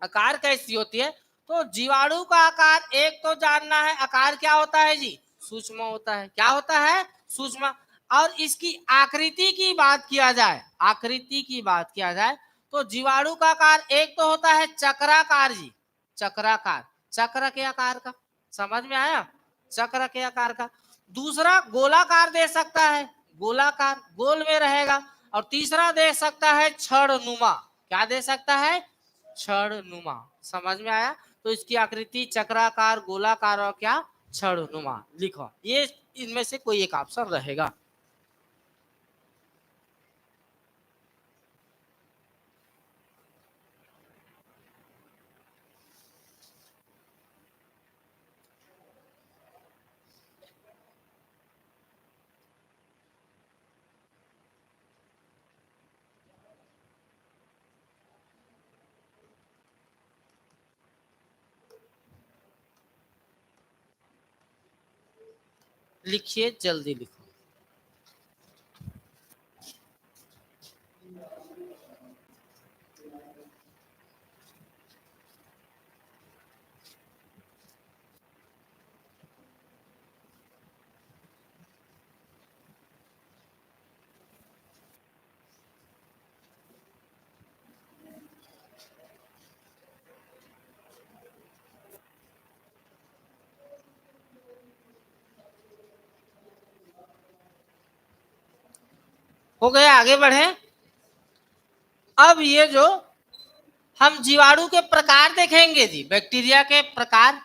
आकार कैसी होती है? तो जीवाणु का आकार एक तो जानना है, आकार क्या होता है जी? सूक्ष्म होता है। क्या होता है? सूक्ष्म। और इसकी आकृति की बात किया जाए, आकृति की बात किया जाए तो जीवाणु का आकार एक तो होता है चक्राकार जी, चक्राकार, चक्र के आकार का। समझ में आया? चक्र के आकार का। दूसरा गोलाकार दे सकता है, गोलाकार, गोल में रहेगा। और तीसरा दे सकता है छड़ नुमा। क्या दे सकता है? छड़ नुमा। समझ में आया? तो इसकी आकृति चक्राकार, गोलाकार और क्या? छड़ नुमा। लिखो, ये इनमें से कोई एक ऑप्शन रहेगा। लिखिए, जल्दी लिखो। हो गया, आगे बढ़े। अब ये जो हम जीवाणु के प्रकार देखेंगे जी, बैक्टीरिया के प्रकार,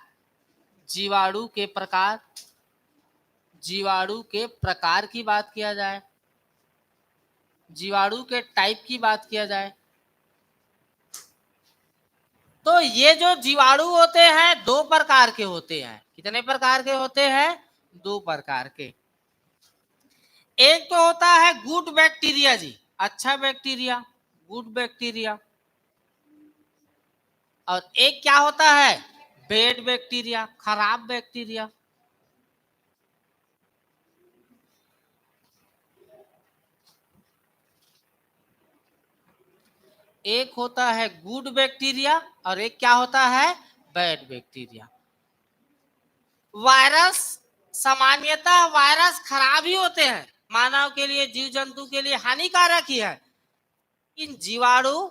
जीवाणु के प्रकार, जीवाणु के प्रकार की बात किया जाए, जीवाणु के टाइप की बात किया जाए, तो ये जो जीवाणु होते हैं दो प्रकार के होते हैं। कितने प्रकार के होते हैं? दो प्रकार के। एक तो होता है गुड बैक्टीरिया जी, अच्छा बैक्टीरिया, गुड बैक्टीरिया। और एक क्या होता है? बैड बैक्टीरिया, खराब बैक्टीरिया। एक होता है गुड बैक्टीरिया और एक क्या होता है? Bad bacteria. वायरस, सामान्यतः वायरस खराब ही होते हैं, मानव के लिए, जीव जंतु के लिए हानिकारक ही है। इन जीवाणु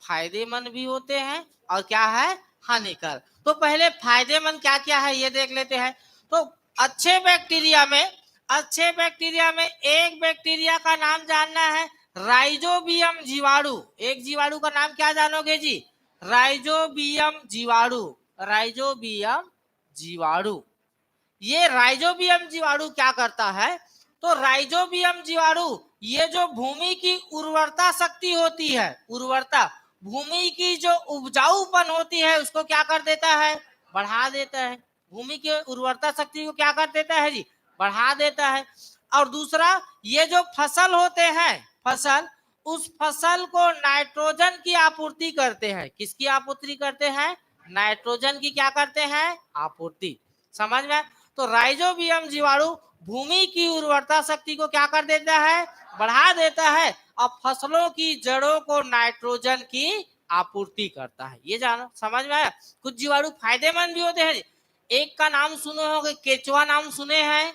फायदेमंद भी होते हैं और क्या है? हानिकारक। तो पहले फायदेमंद क्या क्या है ये देख लेते हैं। तो अच्छे बैक्टीरिया में, अच्छे बैक्टीरिया में एक बैक्टीरिया का नाम जानना है, राइजोबियम जीवाणु। एक जीवाणु का नाम क्या जानोगे जी? राइजोबियम जीवाणु, राइजोबियम जीवाणु। ये राइजोबियम जीवाणु क्या करता है? तो राइजोबियम जीवाणु ये जो भूमि की उर्वरता शक्ति होती है, उर्वरता, भूमि की जो उपजाऊपन होती है उसको क्या कर देता है? बढ़ा देता है। भूमि की उर्वरता शक्ति को क्या कर देता है जी? बढ़ा देता है। और दूसरा, ये जो फसल होते हैं, फसल, उस फसल को नाइट्रोजन की आपूर्ति करते हैं। किसकी आपूर्ति करते हैं? नाइट्रोजन की क्या करते हैं? आपूर्ति। समझ में? तो राइजोबियम जीवाणु भूमि की उर्वरता शक्ति को क्या कर देता है? बढ़ा देता है और फसलों की जड़ों को नाइट्रोजन की आपूर्ति करता है। ये जानो, समझ में आया? कुछ जीवाणु फायदेमंद भी होते हैं। एक का नाम सुने होंगे, केचुआ नाम सुने हैं?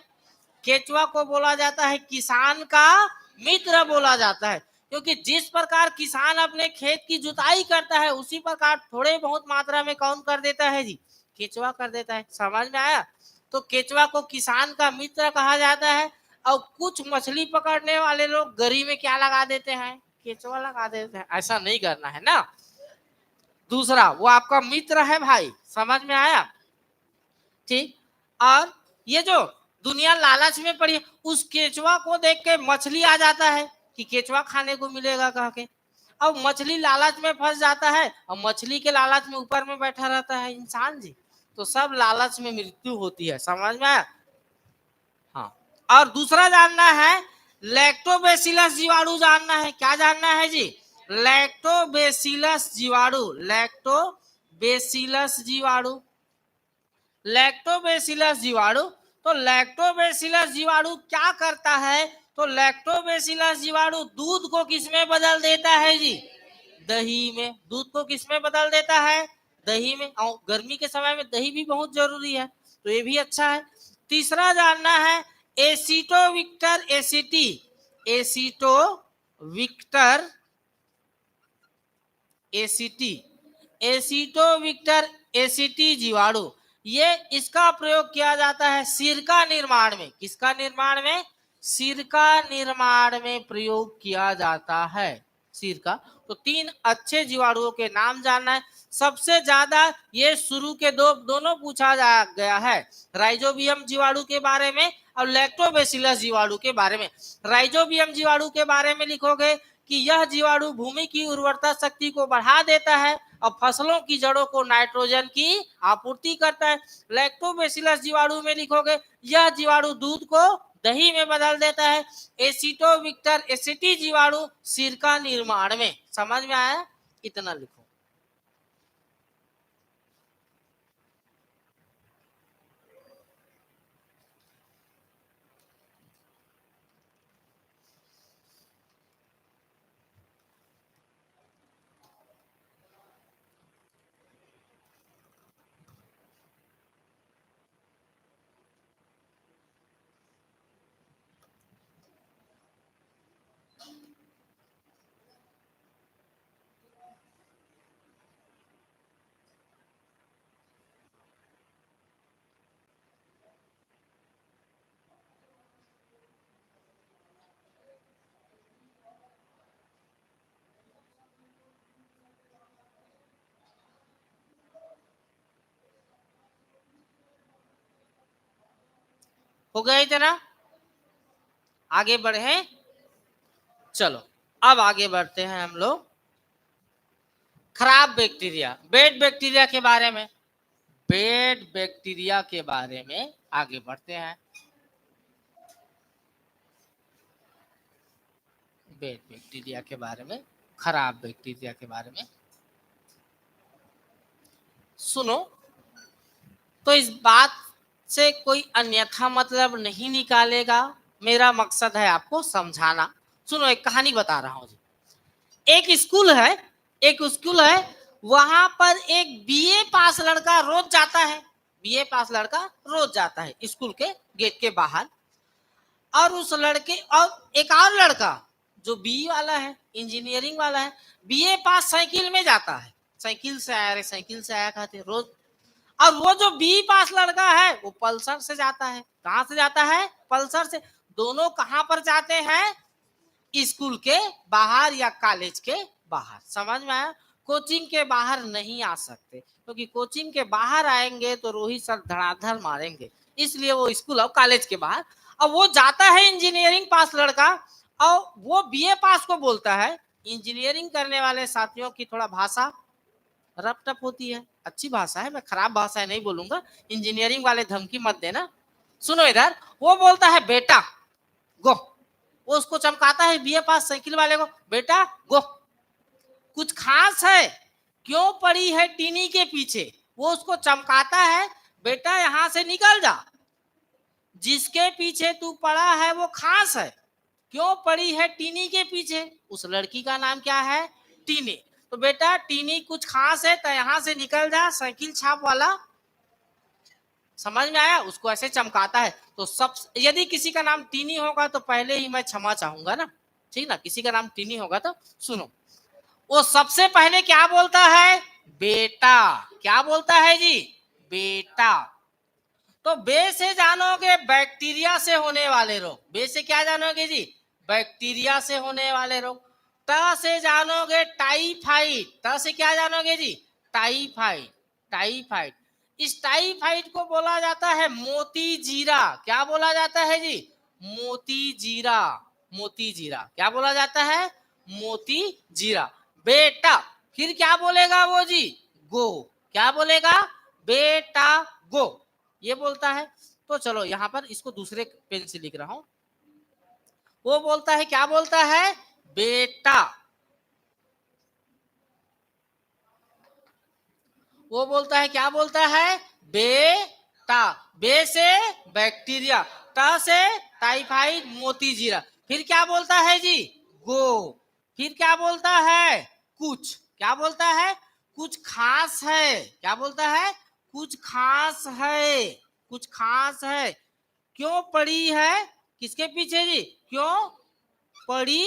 केचुआ को बोला जाता है किसान का मित्र बोला जाता है, क्योंकि जिस प्रकार किसान अपने खेत की जुताई करता है उसी प्रकार थोड़े बहुत मात्रा में कौन कर देता है जी? केचुआ कर देता है। समझ में आया? तो केचुआ को किसान का मित्र कहा जाता है। और कुछ मछली पकड़ने वाले लोग गरी में क्या लगा देते हैं, केचुआ लगा देते हैं। ऐसा नहीं करना है ना। दूसरा, वो आपका मित्र है भाई, समझ में आया, ठीक। और ये जो दुनिया लालच में पड़ी है, उस केचुआ को देख के मछली आ जाता है कि केचुआ खाने को मिलेगा कह के। अब मछली लालच में फंस जाता है और मछली के लालच में ऊपर में बैठा रहता है इंसान जी। तो सब लालच में मृत्यु होती है, समझ में आया। हाँ, और दूसरा जानना है लैक्टोबैसिलस जीवाणु जानना है। क्या जानना है जी? लैक्टोबैसिलस जीवाणु। लैक्टोबैसिलस जीवाणु, लैक्टोबैसिलस जीवाणु। तो लैक्टोबैसिलस जीवाणु क्या करता है? तो लैक्टोबैसिलस जीवाणु दूध को किसमें बदल देता है जी? दही में। दूध को किसमें बदल देता है? दही में। और गर्मी के समय में दही भी बहुत जरूरी है, तो ये भी अच्छा है। तीसरा जानना है एसिटोविक्टर एसिटी। एसिटोविक्टर एसिटी, एसिटोविक्टर एसिटी जीवाणु। ये इसका प्रयोग किया जाता है सिरका निर्माण में। किसका निर्माण में? सिरका निर्माण में प्रयोग किया जाता है सिरका। तो तीन अच्छे जीवाणुओं के नाम जानना है। सबसे ज्यादा ये शुरू के दोनों पूछा गया है, राइजोबियम जीवाणु के बारे में और लैक्टोबैसिलस जीवाणु के बारे में। राइजोबियम जीवाणु के बारे में लिखोगे कि यह जीवाणु भूमि की उर्वरता शक्ति को बढ़ा देता है और फसलों की जड़ों को नाइट्रोजन की आपूर्ति करता है। लैक्टोबैसिलस जीवाणु में लिखोगे यह जीवाणु दूध को दही में बदल देता है। एसिटोविक्टर एसिटी जीवाणु सिरका निर्माण में। समझ में आया? इतना लिखो। हो गया इतना? आगे बढ़े? चलो अब आगे बढ़ते हैं हम लोग खराब बैक्टीरिया, बेड बैक्टीरिया के बारे में। बेड बैक्टीरिया के बारे में आगे बढ़ते हैं। बेड बैक्टीरिया के बारे में, खराब बैक्टीरिया के बारे में सुनो। तो इस बात से कोई अन्यथा मतलब नहीं निकालेगा, मेरा मकसद है आपको समझाना। सुनो, एक कहानी बता रहा हूं जी। एक स्कूल है, वहां पर एक बीए पास लड़का रोज जाता है। बीए पास लड़का रोज जाता है स्कूल के गेट के बाहर। और उस लड़के और एक और लड़का जो बीई वाला है, इंजीनियरिंग वाला है, बीए पास साइकिल में जाता है। साइकिल से आया खाते रोज। और वो जो बी पास लड़का है वो पल्सर से जाता है। कहां से जाता है? पल्सर से। दोनों कहां पर जाते हैं? स्कूल के बाहर या कॉलेज के बाहर। समझ में आया? कोचिंग के बाहर नहीं आ सकते, क्योंकि कोचिंग के बाहर आएंगे तो रोहित सर धड़ाधड़ मारेंगे, इसलिए वो स्कूल और कॉलेज के बाहर। अब वो जाता है इंजीनियरिंग पास लड़का, और वो बीए पास को बोलता है। इंजीनियरिंग करने वाले साथियों की थोड़ा भाषा रप टप होती है, अच्छी भाषा है, मैं खराब भाषा नहीं बोलूंगा, इंजीनियरिंग वाले धमकी मत देना। सुनो इधर, वो बोलता है बेटा गो। वो उसको चमकाता है बीए पास साइकिल वाले को, बेटा गो, कुछ खास है, क्यों पड़ी है टीनी के पीछे। वो उसको चमकाता है, बेटा यहां से निकल जा, जिसके पीछे तू पड़ा है वो खास है, क्यों पड़ी है टीनी के पीछे। उस लड़की का नाम क्या है? टीनी। तो बेटा टीनी कुछ खास है तो यहां से निकल जा, साइकिल छाप वाला। समझ में आया? उसको ऐसे चमकाता है। तो सब, यदि किसी का नाम टीनी होगा तो पहले ही मैं क्षमा चाहूंगा ना, ठीक ना। किसी का नाम टीनी होगा तो सुनो, वो सबसे पहले क्या बोलता है? बेटा। क्या बोलता है जी? बेटा। तो बे से जानोगे बैक्टीरिया से होने वाले रोग, बे से क्या जानोगे जी, बैक्टीरिया से होने वाले रोग। त से जानोगे टाइफाइड, त से क्या जानोगे जी, टाइफाइड, टाइफाइड। इस टाइफाइड को बोला जाता है मोती जीरा, क्या बोला जाता है जी, मोती जीरा, मोती जीरा, क्या बोला जाता है, मोती जीरा। बेटा फिर क्या बोलेगा वो जी, गो, क्या बोलेगा, बेटा गो, ये बोलता है। तो चलो यहां पर इसको दूसरे पेन से लिख रहा हूं। वो बोलता है, क्या बोलता है, बेटा, वो बोलता है, क्या बोलता है, बेटा। बे से बैक्टीरिया, टा से टाइफाइड, मोती जीरा। फिर क्या बोलता है जी, गो। फिर क्या बोलता है, कुछ, क्या बोलता है, कुछ खास है, क्या बोलता है, कुछ खास है, कुछ खास है। क्यों पड़ी है, किसके पीछे जी, क्यों पड़ी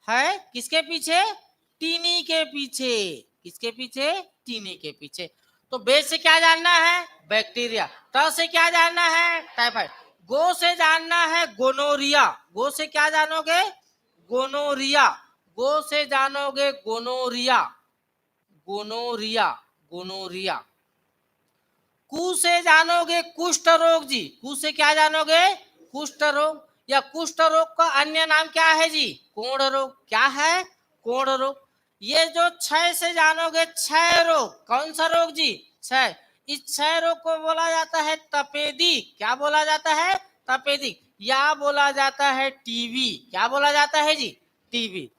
है, किसके पीछे, टीनी के पीछे, किसके पीछे, टीनी के पीछे। तो बे से क्या जानना है, बैक्टीरिया। ट से क्या जानना है, टाइफाइड। गो से जानना है गोनोरिया, गो से क्या जानोगे, गोनोरिया, गो से जानोगे गोनोरिया, गोनोरिया, गोनोरिया। कु से जानोगे कुष्ठ रोग जी, कु से क्या जानोगे, कुष्ठ रोग, या कुष्ठ रोग का अन्य नाम क्या है जी, कोढ़ रोग, क्या है, कोढ़ रोग। ये जो क्षय से जानोगे, क्षय रोग, कौन सा रोग जी, क्षय। इस क्षय रोग को बोला जाता है तपेदिक, क्या बोला जाता है, तपेदिक, या बोला जाता है टीबी, क्या बोला जाता है जी, टीबी।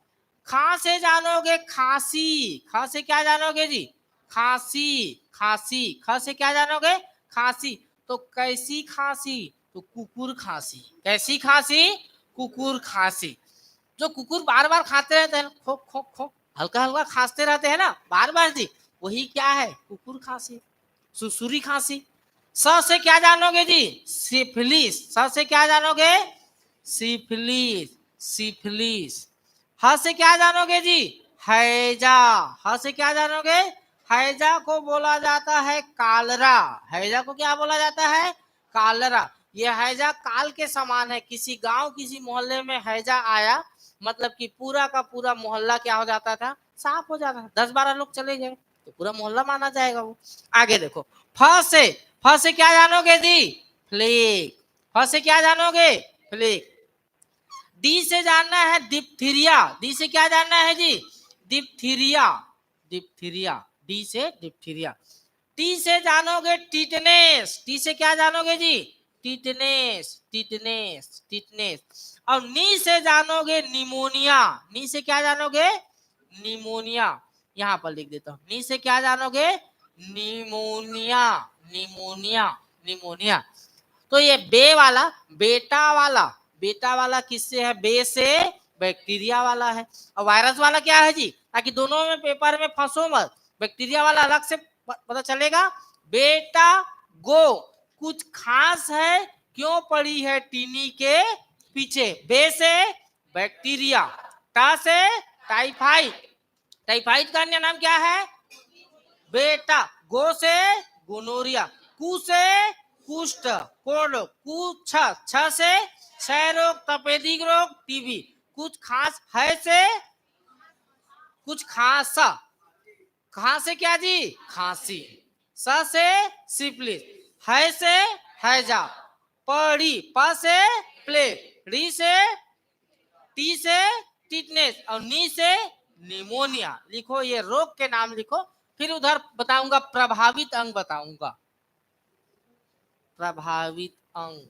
खा से जानोगे खांसी, खा से क्या जानोगे जी, खांसी, खांसी, ख से क्या जानोगे, खांसी। तो कैसी खांसी, तो कुकुर खांसी, कैसी खांसी, कुकुर खांसी। जो कुकुर बार बार खाते रहते हैं, खो खो खो, हल्का हल्का खांसते रहते हैं ना बार बार जी, वही क्या है, कुकुर खांसी, सुसुरी खांसी। स से क्या जानोगे जी, सिफिलिस, स से क्या जानोगे, सिफिलिस, सिफिलिस। ह से क्या जानोगे जी, हैजा, ह से क्या जानोगे, हैजा को बोला जाता है कालरा, हैजा को क्या बोला जाता है, कालरा। ये हैजा काल के समान है, किसी गांव किसी मोहल्ले में हैजा आया, मतलब कि पूरा का पूरा मोहल्ला क्या हो जाता था, साफ हो जाता था। 10-12 लोग चले गए तो पूरा मोहल्ला माना जाएगा वो। आगे देखो, फ से क्या जानोगे जी, फ्लेग, फ से क्या जानोगे, फ्लेग। डी से जानना है डिप्थीरिया, डी से क्या जानना है जी, डिप्थीरिया, डिप्थीरिया, डी से डिप्थीरिया। टी से जानोगे टीटनेस, टी से क्या जानोगे जी, टीटनेस, टीटनेस, टीटनेस। और नी से जानोगे निमोनिया, नी से क्या जानोगे, निमोनिया। यहां पर लिख देता हूं, नी से क्या जानोगे, निमोनिया, निमोनिया, निमोनिया। तो ये बे वाला, बेटा वाला, बेटा वाला किससे है, बे से बैक्टीरिया वाला है। और वायरस वाला क्या है जी, ताकि दोनों में पेपर में फंसो मत, बैक्टीरिया वाला अलग से पता चलेगा। बेटा गो, कुछ खास है, क्यों पड़ी है टीनी के पीछे। बे से बैक्टीरिया, टा से टाइफाइड, टाइफाइड का अन्य नाम क्या है, बेटा। गो से गोनोरिया, कु से कुष्ठ, कोढ़ रोग, छ से क्षय रोग, तपेदिक रोग, टीबी। कुछ खास है से, कुछ खासा, कहां से क्या जी, खांसी। स से सिफिलिस, है से हैजा, पड़ी, प से प्लेग, री से, टी से टिटनेस, और नी से निमोनिया। लिखो ये रोग के नाम लिखो, फिर उधर बताऊंगा प्रभावित अंग, बताऊंगा प्रभावित अंग।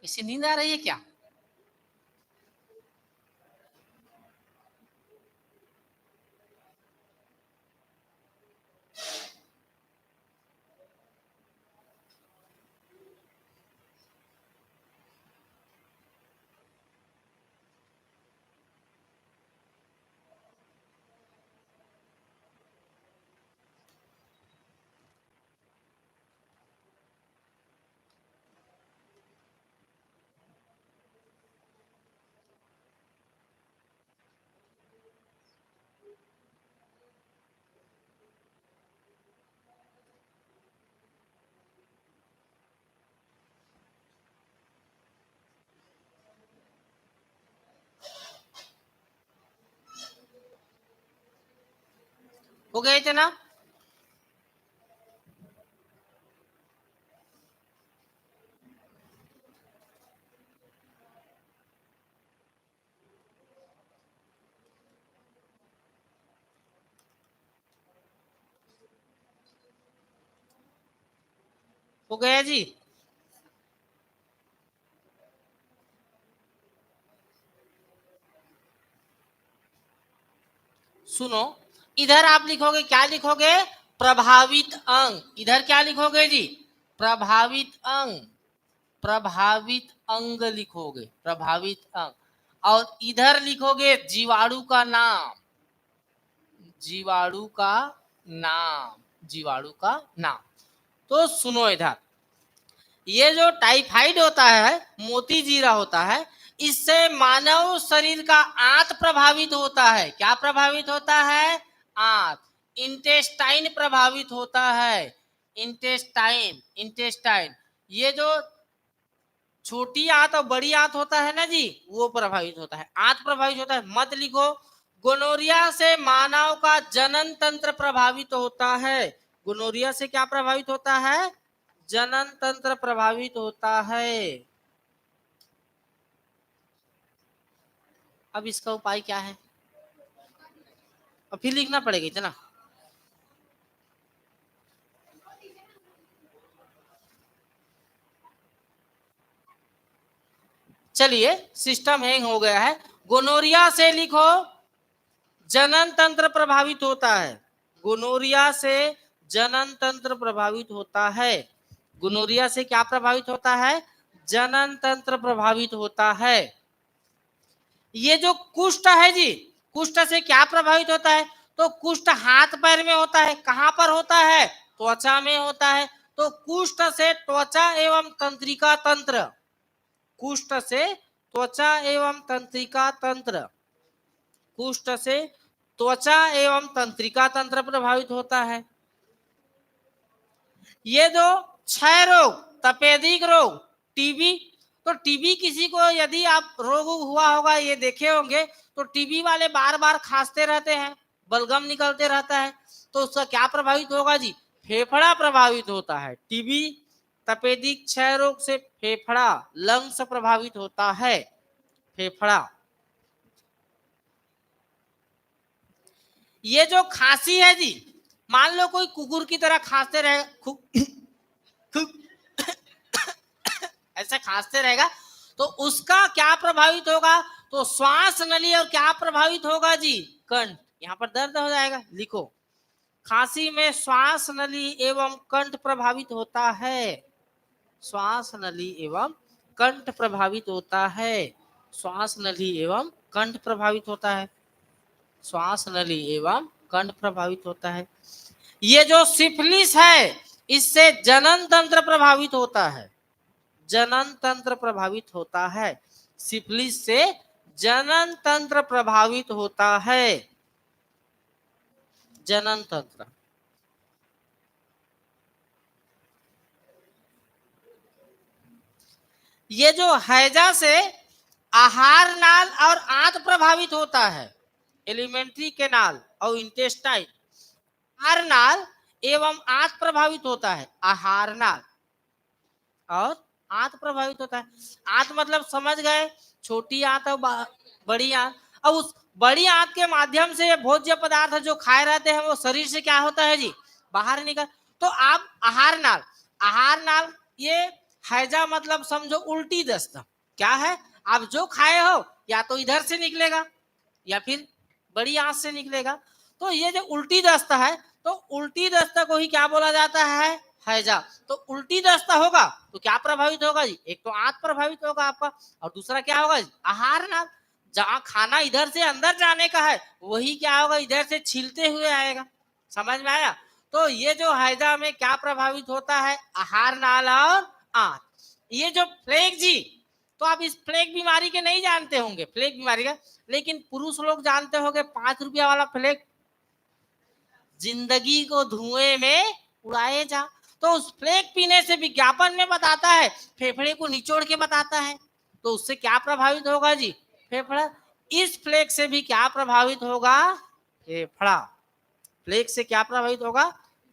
इसे नींद आ रही है क्या? हो गए थे ना? हो गया जी। सुनो, इधर आप लिखोगे, क्या लिखोगे? प्रभावित अंग। इधर क्या लिखोगे जी? प्रभावित अंग। प्रभावित अंग लिखोगे, प्रभावित अंग। और इधर लिखोगे जीवाणु का नाम। जीवाणु का नाम। जीवाणु का नाम। तो सुनो इधर, ये जो टाइफाइड होता है, मोती जीरा होता है, इससे मानव शरीर का आंत प्रभावित होता है। क्या प्रभावित होता है? आंत। इंटेस्टाइन प्रभावित होता है। Intestine, intestine. ये जो छोटी आंत और बड़ी आंत होता है ना जी, वो प्रभावित होता है। आंत प्रभावित होता है, मत लिखो। गोनोरिया से मानव का जनन तंत्र प्रभावित होता है। गोनोरिया से क्या प्रभावित होता है? जनन तंत्र प्रभावित होता है। अब इसका उपाय क्या है? अब फिर लिखना पड़ेगा इतना। चलिए, सिस्टम हैंग हो गया है। गोनोरिया से लिखो, जनन तंत्र प्रभावित होता है। गोनोरिया से जनन तंत्र प्रभावित होता है। गोनोरिया से क्या प्रभावित होता है? जनन तंत्र प्रभावित होता है। ये जो कुष्ठ है जी, कुष्ठ से क्या प्रभावित होता है? तो कुष्ठ हाथ पैर में होता है। कहां पर होता है? त्वचा में होता है। तो कुष्ठ से त्वचा एवं तंत्रिका तंत्र। कुष्ठ से त्वचा एवं तंत्रिका तंत्र। कुष्ठ से त्वचा एवं तंत्रिका तंत्र प्रभावित होता है। ये जो क्षय रोग, तपेदिक रोग, टीबी, तो टीबी किसी को यदि आप रोग हुआ होगा, ये देखे होंगे, तो टीबी वाले बार बार खांसते रहते हैं, बलगम निकलते रहता है, तो उसका क्या प्रभावित होगा जी? फेफड़ा प्रभावित होता है। टीबी, तपेदिक, क्षय रोग से फेफड़ा, लंग्स प्रभावित होता है। फेफड़ा। ये जो खांसी है जी, मान लो कोई कुकुर की तरह खांसते रहे, ऐसे खांसते रहेगा, तो उसका क्या प्रभावित होगा? तो श्वास नली। और क्या प्रभावित होगा जी? कंठ। यहाँ पर दर्द हो जाएगा, लिखो। खांसी में श्वास नली एवं कंठ प्रभावित होता है। श्वास नली एवं कंठ प्रभावित होता है। श्वास नली एवं कंठ प्रभावित होता है। श्वास नली एवं कंठ प्रभावित होता है। ये जो सिफिलिस है, इससे जनन तंत्र प्रभावित होता है। जनन तंत्र प्रभावित होता है। सिफिलिस से जनन तंत्र प्रभावित होता है। जनन तंत्र। ये जो हैजा से आहार नाल और आंत प्रभावित होता है। एलिमेंट्री कैनाल और इंटेस्टाइन। आहार नाल एवं आंत प्रभावित होता है। आहार नाल और आंत प्रभावित होता है। आंत मतलब समझ गए, छोटी आंत और बड़ी आंत। अब उस बड़ी आंत के माध्यम से भोज्य पदार्थ जो खाए रहते हैं, वो शरीर से क्या होता है जी? बाहर निकल। तो आप आहार नाल, आहार नाल ये हैजा मतलब समझो उल्टी दस्त। क्या है, आप जो खाए हो या तो इधर से निकलेगा या फिर बड़ी आंत से निकलेगा। तो ये जो उल्टी दस्त है, तो उल्टी दस्त को ही क्या बोला जाता है, हैजा। तो उल्टी दस्त होगा तो क्या प्रभावित होगा जी, एक तो आंत प्रभावित होगा आपका, और दूसरा क्या होगा जी, आहार नाल। जहां खाना इधर से अंदर जाने का है वही क्या होगा, इधर से छीलते हुए आएगा। समझ में आया। तो ये जो हैजा में क्या प्रभावित होता है, आहार नाल और आंत। ये जो प्लेग जी, तो आप इस प्लेग बीमारी के नहीं जानते होंगे, प्लेग बीमारी का, लेकिन पुरुष लोग जानते होंगे 5 रुपया वाला प्लेग, जिंदगी को धुएं में उड़ाए जा। तो उस प्लेग पीने से विज्ञापन में बताता है फेफड़े को निचोड़ के बताता है, तो उससे क्या प्रभावित होगा जी, फेफड़ा। इस प्लेग से भी क्या प्रभावित होगा, फेफड़ा। प्लेग से क्या प्रभावित होगा,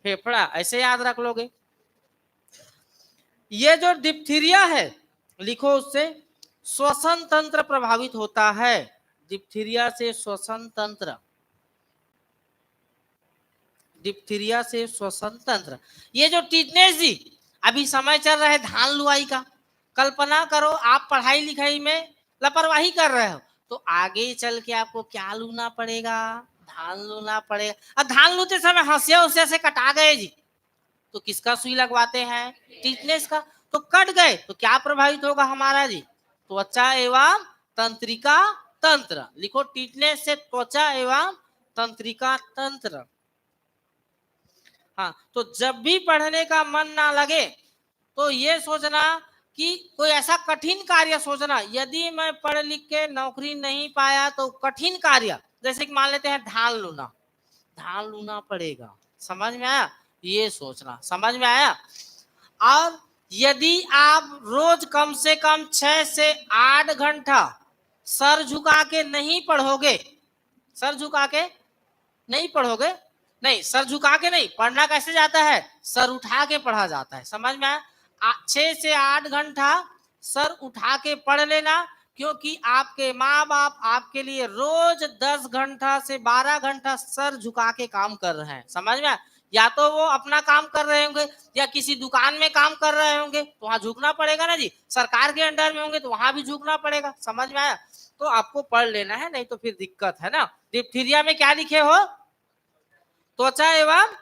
फेफड़ा, ऐसे याद रख लोगे। ये जो डिप्थीरिया है, लिखो उससे श्वसन तंत्र प्रभावित होता है। डिप्थीरिया से श्वसन तंत्र, डिप्थीरिया से श्वसन तंत्र। ये जो टीटनेस जी, अभी समय चल रहा है धान लुआई का। कल्पना करो आप पढ़ाई लिखाई में लापरवाही कर रहे हो, तो आगे चल के आपको क्या लूना पड़ेगा, धान लूना पड़ेगा। और धान लूते समय हंसिया उसिया से कटा गए जी, तो किसका सुई लगवाते हैं, टीटनेस का। तो कट गए तो क्या प्रभावित होगा हमारा जी, त्वचा एवं तंत्रिका तंत्र। लिखो टीटनेस से त्वचा एवं तंत्रिका तंत्र। हाँ, तो जब भी पढ़ने का मन ना लगे तो ये सोचना कि कोई ऐसा कठिन कार्य सोचना, यदि मैं पढ़ लिख के नौकरी नहीं पाया तो कठिन कार्य, जैसे कि मान लेते हैं धान लूना, धान लूना पड़ेगा। समझ में आया, ये सोचना। समझ में आया। और यदि आप रोज कम से कम 6 से 8 घंटा सर झुका के नहीं पढ़ोगे, सर झुका के नहीं पढ़ोगे, नहीं सर झुका के नहीं पढ़ना, कैसे जाता है, सर उठा के पढ़ा जाता है। समझ में आया। 6 से 8 घंटा सर उठा के पढ़ लेना, क्योंकि आपके माँ बाप आपके लिए रोज 10 घंटा से 12 घंटा सर झुका के काम कर रहे हैं। समझ में आया? या तो वो अपना काम कर रहे होंगे या किसी दुकान में काम कर रहे होंगे, तो वहां झुकना पड़ेगा ना जी। सरकार के अंडर में होंगे तो वहां भी झुकना पड़ेगा। समझ में आया। तो आपको पढ़ लेना है, नहीं तो फिर दिक्कत है ना। डिप्थीरिया में क्या लिखे हो, त्वचा एवं,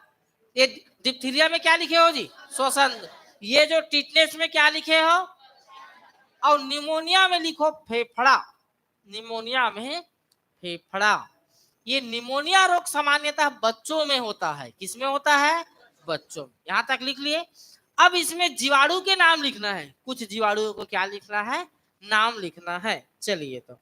ये डिप्थीरिया में क्या लिखे हो जी, श्वसन। ये जो टिटनेस में क्या लिखे हो, और निमोनिया में लिखो फेफड़ा। निमोनिया में फेफड़ा। ये निमोनिया रोग सामान्यतः बच्चों में होता है। किसमें होता है, बच्चों में। यहां तक लिख लिए। अब इसमें जीवाणु के नाम लिखना है, कुछ जीवाणुओं को क्या लिखना है, नाम लिखना है। चलिए तो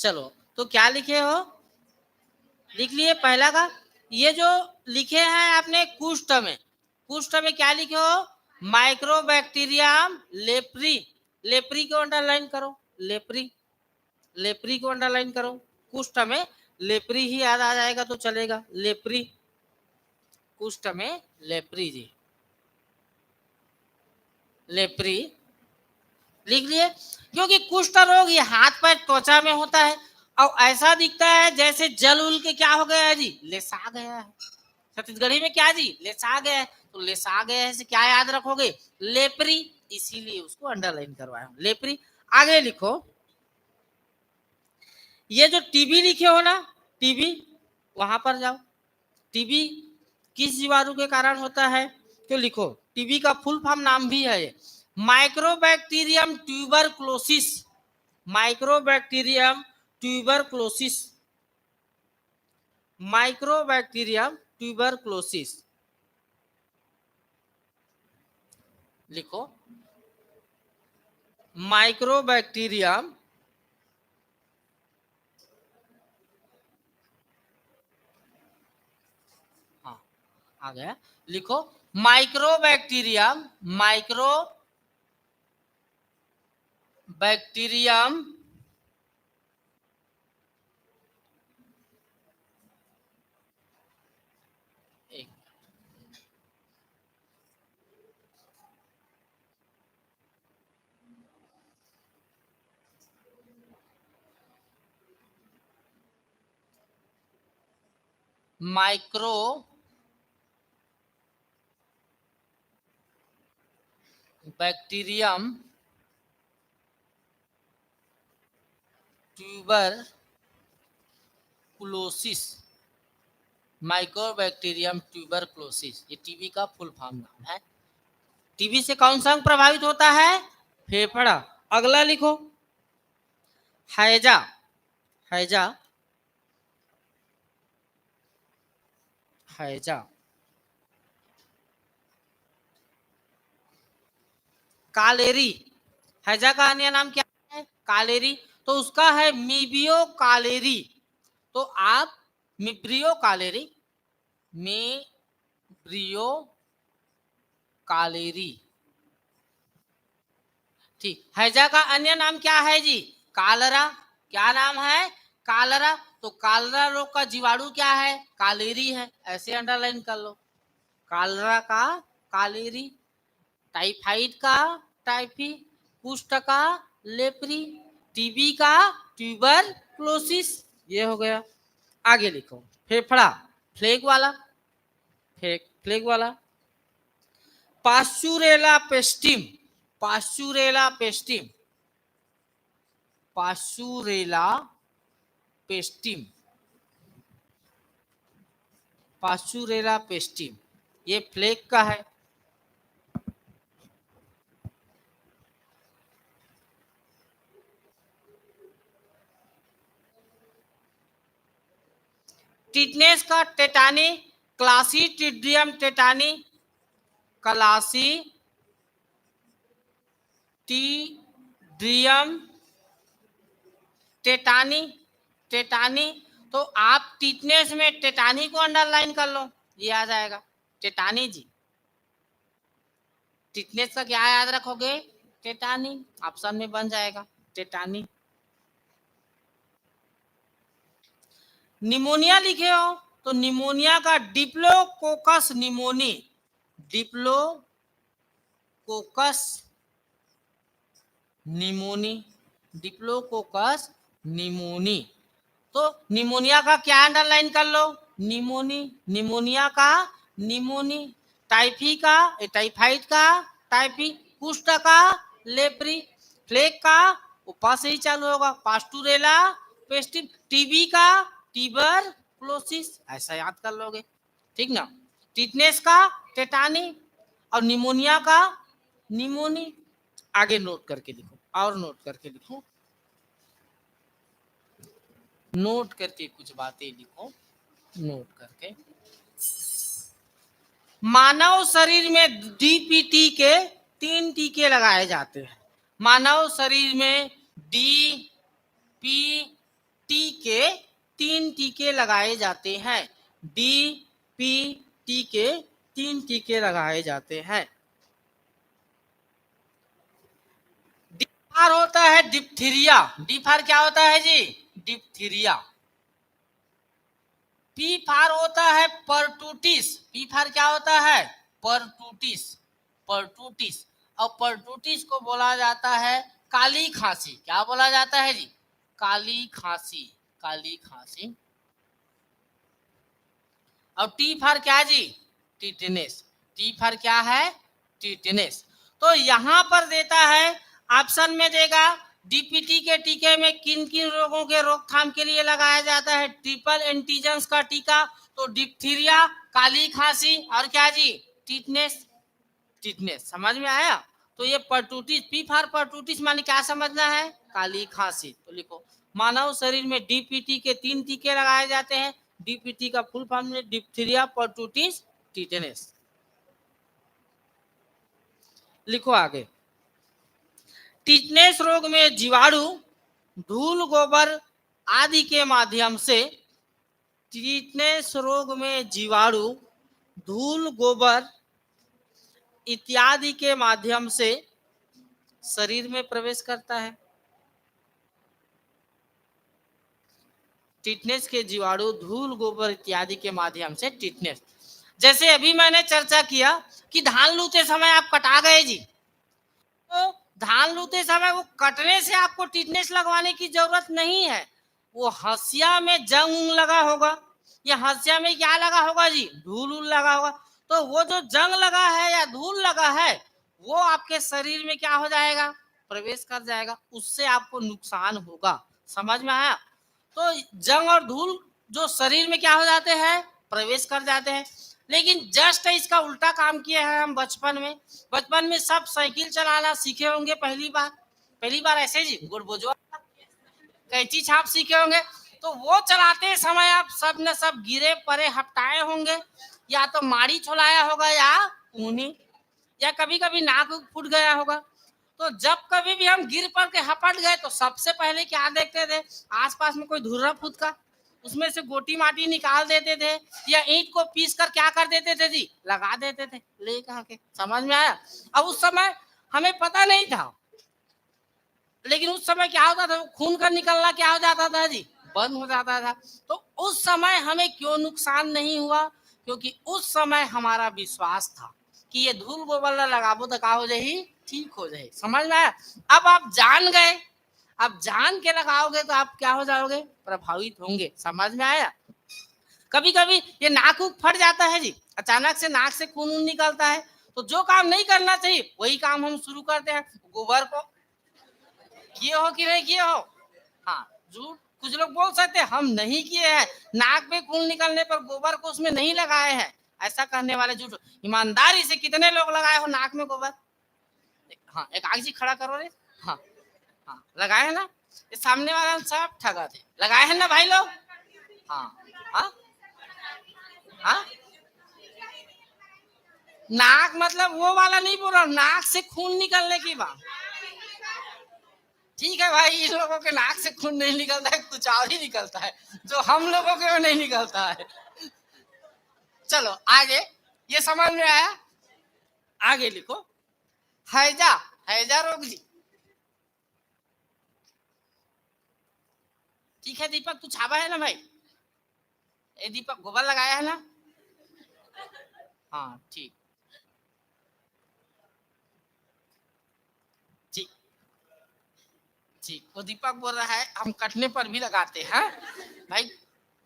चलो, तो क्या लिखे हो, लिख लिए पहला का। ये जो लिखे हैं आपने कुष्ठ में क्या लिखे हो, माइक्रोबैक्टीरियम लेप्री। लेप्री को अंडरलाइन करो, लेप्री को अंडरलाइन करो। कुष्ठ में लेप्री ही याद आ जाएगा तो चलेगा, लेप्री, कुष्ठ में लेप्री जी, लेप्री लिख लिए। क्योंकि कुष्ठ रोग ये हाथ पैर त्वचा में होता है और ऐसा दिखता है जैसे जल उल के क्या हो गया है जी, लेसा गया है। छत्तीसगढ़ी में क्या जी, लेसा गया है। तो लेसा गया है से क्या याद रखोगे, लेप्री, इसीलिए उसको अंडरलाइन करवाया हूं, लेप्री। आगे लिखो, ये जो टीबी लिखे हो ना, टीबी, वहां पर जाओ। टीबी किस जीवाणु के कारण होता है, तो लिखो टीबी का फुल फॉर्म नाम भी है mycobacterium tuberculosis, mycobacterium tuberculosis, mycobacterium tuberculosis लिखो, माइक्रोबैक्टीरियम, हाँ आ गया, लिखो mycobacterium, mycobacterium micro bacterium tuberculosis, mycobacterium tuberculosis, ये टीबी का फुल फॉर्म नाम है। टीबी से कौन सा अंग प्रभावित होता है, फेफड़ा। अगला लिखो हैजा, हैजा, हैजा, कालेरी, हैजा का अन्य नाम क्या है, कालेरी। तो उसका है मीबियो कालेरी। तो आप मिब्रियो कालेरी, मिब्रियो कालेरी, ठीक। हैजा का अन्य नाम क्या है जी, कालरा। क्या नाम है, कालरा। तो कालरा रोग का जीवाणु क्या है, कालेरी है, ऐसे अंडरलाइन कर लो। कालरा का कालेरी, टाइफाइड का टाइफी, कुष्ठ का लेप्री, टीबी का ट्यूबरक्लोसिस, ये हो गया। आगे लिखो फेफड़ा, फ्लेग वाला, फ्लेग वाला, Pasteurella pestis, Pasteurella pestis, Pasteurella pestis, Pasteurella pestis, ये फ्लेग का है। टिटनेस का tetani, Clostridium tetani, Clostridium tetani, tetani. तो आप टिटनेस में टेटानी को अंडरलाइन कर लो, ये आ जाएगा टेटानी जी। टिटनेस का क्या याद रखोगे, टेटानी, ऑप्शन में बन जाएगा टेटानी। निमोनिया लिखे हो तो निमोनिया का diplococcus pneumoniae, diplococcus pneumoniae, diplococcus pneumoniae. तो निमोनिया का क्या अंडरलाइन कर लो, निमोनी, निमोनिया का निमोनी, टाइफी का टाइफाइड का टाइफी, कुष्ठ का लेप्री, फ्लेग का ऊपर से ही चालू होगा पास्टुरेला पेस्टिम, टीबी का ट्यूबरकुलोसिस, ऐसा याद कर लोगे, ठीक ना। टिटनेस का टेटानी और निमोनिया का निमोनी। आगे नोट करके लिखो, और नोट करके लिखो, नोट करके कुछ बातें लिखो, नोट करके। मानव शरीर में डीपीटी के 3 टीके लगाए जाते हैं। मानव शरीर में डी, पी, टी के 3 टीके लगाए जाते हैं। डी पी टी के 3 टीके लगाए जाते हैं। डी फार होता है डिप्थीरिया। डी फार क्या होता है जी? डिप्थीरिया। पी फार होता है परटूटिस। पी फार क्या होता है? परटूटिस। परटूटिस। और परटूटिस को बोला जाता है काली खांसी। क्या बोला जाता है जी? काली खांसी। काली खांसी। और टी फार क्या जी? टिटनेस। टी फार क्या है? टिटनेस। तो यहां पर देता है, ऑप्शन में देगा डीपीटी के टीके में किन किन रोगों के रोकथाम के लिए लगाया जाता है? ट्रिपल एंटीजेंस का टीका। तो डिप्थीरिया, काली खांसी और क्या जी? टिटनेस। टिटनेस समझ में आया? तो ये परटूटिस, पी फार परटूटिस माने क्या समझना है? काली खांसी। तो लिखो, मानव शरीर में डीपीटी के 3 टीके लगाए जाते हैं। डीपीटी का फुल फॉर्म में डिप्थीरिया, परटूटिस, टिटनेस। लिखो आगे। टिटनेस रोग में जीवाणु धूल, गोबर आदि के माध्यम से, टिटनेस रोग में जीवाणु धूल, गोबर इत्यादि के माध्यम से शरीर में प्रवेश करता है। टिटनेस के जीवाणु धूल, गोबर इत्यादि के माध्यम से टिटनेस। जैसे अभी मैंने चर्चा किया कि धान लूते समय आप कटा गए जी, तो धान लूते समय वो कटने से आपको टिटनेस लगवाने की जरूरत नहीं है। वो हंसिया में जंग लगा होगा, या हंसिया में क्या लगा होगा जी? धूल उल लगा होगा। तो वो जो जंग लगा है या धूल लगा है, वो आपके शरीर में क्या हो जाएगा? प्रवेश कर जाएगा। उससे आपको नुकसान होगा। समझ में आया? तो जंग और धूल जो शरीर में क्या हो जाते हैं? प्रवेश कर जाते हैं। लेकिन जस्ट इसका उल्टा काम किया है हम बचपन में। बचपन में सब साइकिल चलाना सीखे होंगे पहली बार। पहली बार ऐसे जी गुड़बुजवा कैंची छाप सीखे होंगे। तो वो चलाते समय आप सब ने सब गिरे पड़े हपटाए होंगे, या तो माड़ी छोलाया होगा या ऊनी, या कभी कभी नाक फूट गया होगा। तो जब कभी भी हम गिर पड़ के हपट गए तो सबसे पहले क्या देखते थे? आसपास में कोई धुर्रा फूट का, उसमें से गोटी माटी निकाल देते थे, या ईंट को पीस कर क्या कर देते थे जी? लगा देते थे ले के। समझ में आया? अब उस समय हमें पता नहीं था, लेकिन उस समय क्या होता था? खून का निकलना क्या हो जाता था जी? बंद हो जाता था। तो उस समय हमें क्यों नुकसान नहीं हुआ? क्योंकि उस समय हमारा विश्वास था कि ये धूल गोबर न लगाबो तो का हो जाए? ठीक हो जाए। समझ में आया? अब आप जान गए, अब जान के लगाओगे तो आप क्या हो जाओगे? प्रभावित होंगे। समझ में आया? कभी कभी ये नाक फट जाता है जी, अचानक से नाक से खून निकलता है, तो जो काम नहीं करना चाहिए वही काम हम शुरू करते हैं। गोबर को किए हो कि नहीं किए हो? हाँ, झूठ कुछ लोग बोल सकते हैं हम नहीं किए हैं, नाक में खून निकलने पर गोबर को उसमें नहीं लगाए हैं, ऐसा कहने वाले झूठ। ईमानदारी से कितने लोग लगाए हो नाक में गोबर? हाँ, एक आग जी खड़ा करो रे। हाँ हाँ, लगाए है ना? ये सामने वाला सब ठगा थे, लगाए हैं ना भाई लोग? हाँ हाँ हाँ। नाक मतलब वो वाला नहीं बोल रहा, नाक से खून निकलने की बात। ठीक है भाई, इन लोगों के नाक से खून नहीं निकलता है, कुछ और ही निकलता है जो हम लोगों के वो नहीं निकलता है। चलो आगे, ये समझ में आया? आगे लिखो। हैजा, हैजा रोग जी। ठीक है दीपक, तू छापा है ना भाई? ए दीपक गोबर लगाया है ना? हाँ ठीक ठीक ठीक। वो दीपक बोल रहा है हम कटने पर भी लगाते हैं भाई।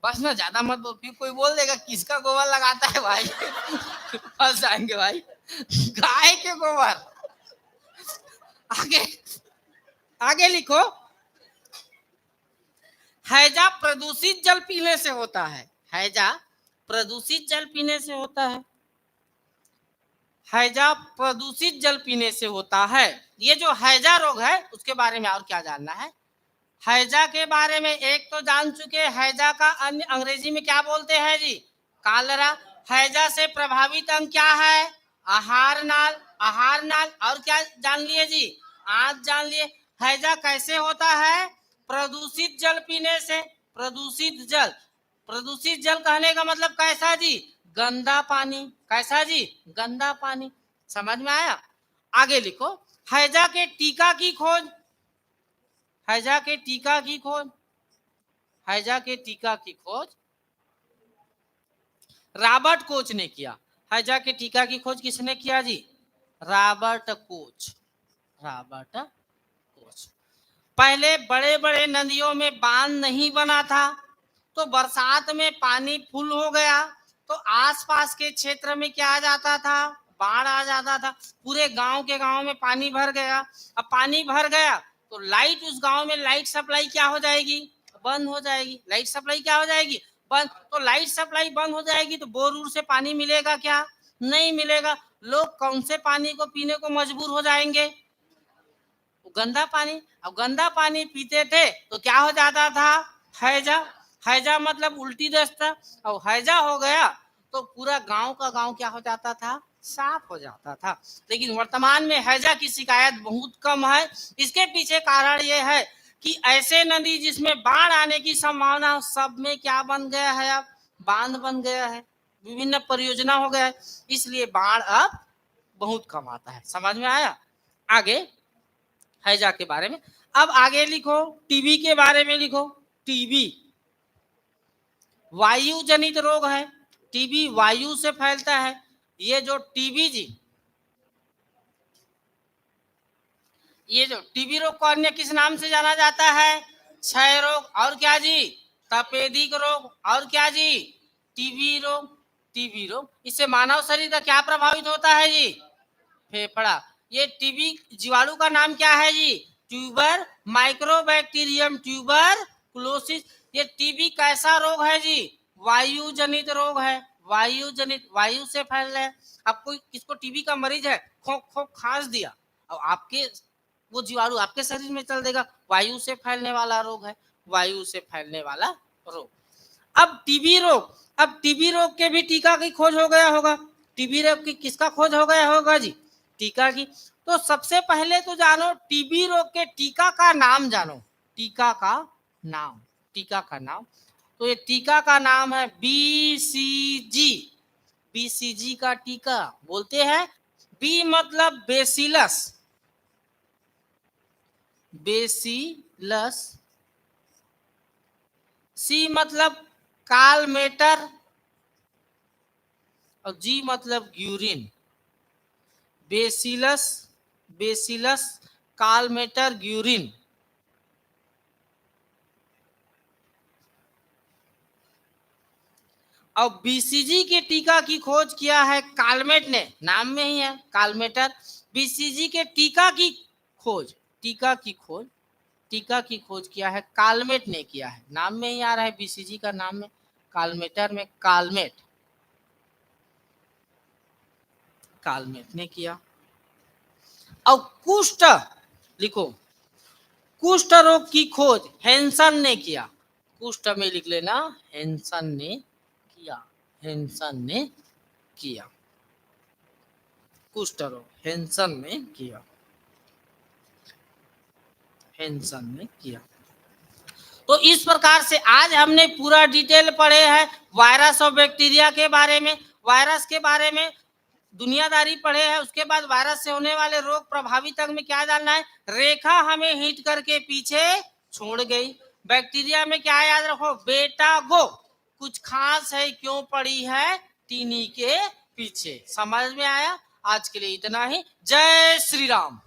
बस ना ज्यादा मत बोल, फिर कोई बोल देगा किसका गोबर लगाता है भाई। फंस जाएंगे भाई। गाय के गोबर। आगे, आगे लिखो। हैजा प्रदूषित जल पीने से होता है। हैजा प्रदूषित जल पीने से होता है। हैजा प्रदूषित जल पीने से होता है। ये जो हैजा रोग है उसके बारे में और क्या जानना है? हैजा के बारे में एक तो जान चुके, हैजा का अन्य अंग्रेजी में क्या बोलते हैं जी? कालरा। हैजा से प्रभावित अंग क्या है? आहार नाल। आहार नाल और क्या जान लिए जी? आंत जान लिए। हैजा कैसे होता है? प्रदूषित जल पीने से, प्रदूषित जल, प्रदूषित जल कहने का मतलब कैसा जी, गंदा पानी, कैसा जी, गंदा पानी। समझ में आया? आगे लिखो, हैजा के टीका की खोज, हैजा के टीका की खोज, हैजा के टीका की खोज रॉबर्ट कोच ने किया। हैजा के टीका की खोज किसने किया जी? Robert Koch, Robert Koch. पहले बड़े बड़े नदियों में बांध नहीं बना था, तो बरसात में पानी फुल हो गया तो आसपास के क्षेत्र में क्या आ जाता था, बाढ़ आ जाता था, पूरे गांव के गांव में पानी भर गया। अब पानी भर गया तो लाइट, उस गांव में लाइट सप्लाई क्या हो जाएगी, बंद हो जाएगी। लाइट सप्लाई क्या हो जाएगी, बंद। तो लाइट सप्लाई बंद हो जाएगी तो बोर से पानी मिलेगा क्या, नहीं मिलेगा। लोग कौन से पानी को पीने को मजबूर हो जाएंगे, गंदा पानी। अब गंदा पानी पीते थे तो क्या हो जाता था, हैजा, हैजा मतलब उल्टी दस्ता। और हैजा हो गया तो पूरा गांव का गांव क्या हो जाता था, साफ हो जाता था। लेकिन वर्तमान में हैजा की शिकायत बहुत कम है। इसके पीछे कारण ये है कि ऐसे नदी जिसमें बाढ़ आने की संभावना, सब में क्या बन गया है, अब बांध बन गया है, विभिन्न परियोजना हो गया है, इसलिए बाढ़ अब बहुत कम आता है। समझ में आया? आगे हैजा के बारे में। अब आगे लिखो, टीबी के बारे में लिखो। टीबी वायु जनित रोग है, टीबी वायु से फैलता है। ये जो टीबी जी, ये जो टीबी रोग को अन्य किस नाम से जाना जाता है, क्षय रोग, और क्या जी, तपेदिक रोग, और क्या जी, टीबी रोग। टीबी रोग, इससे मानव शरीर का क्या प्रभावित होता है जी, फेफड़ा। ये टीबी जीवाणु का नाम क्या है जी, ट्यूबर माइक्रोबैक्टीरियम ट्यूबर क्लोसिस। ये टीबी कैसा रोग है जी, वायु जनित रोग है, वायु जनित, वायु से फैल रहा है। अब कोई किसको टीबी का मरीज है, खोक खोक खांस दिया और आपके वो जीवाणु आपके शरीर में चल देगा, वायु से फैलने वाला रोग है, वायु से फैलने वाला रोग। अब टीबी रोग, अब टीबी रोग के भी टीका की खोज हो गया होगा। टीबी रोग की किसका खोज हो गया होगा जी, टीका की। तो सबसे पहले तो जानो टीबी रोग के टीका का नाम जानो, टीका का नाम, टीका का नाम। तो ये टीका का नाम है बीसीजी, बीसीजी का टीका बोलते हैं। बी मतलब बेसिलस, बेसिलस। सी मतलब कालमेटर, और जी मतलब Guerin. Bacillus, bacillus Calmette Guerin. और बीसीजी के टीका की खोज किया है कालमेट ने, नाम में ही है कालमेटर। बीसीजी के टीका की खोज, टीका की खोज, टीका की खोज किया है कालमेट ने किया है, नाम में ही आ रहा है बीसीजी का नाम में, कालमेटर में कालमेट, कालमेट ने किया। और कुष्ठ लिखो, कुष्ठ रोग की खोज हेंसन ने किया। कुष्ठ में लिख लेना, हेंसन ने किया, हेंसन ने किया। कुष्ठ रोग हेंसन ने किया, हेंसन ने किया। तो इस प्रकार से आज हमने पूरा डिटेल पढ़े हैं वायरस और बैक्टीरिया के बारे में, वायरस के बारे में दुनियादारी पढ़े हैं। उसके बाद वायरस से होने वाले रोग प्रभावित तक में क्या जानना है, रेखा हमें हिट करके पीछे छोड़ गई। बैक्टीरिया में क्या याद रखो, बेटा गो, कुछ खास है क्यों पड़ी है टीनी के पीछे। समझ में आया? आज के लिए इतना ही। जय श्री राम।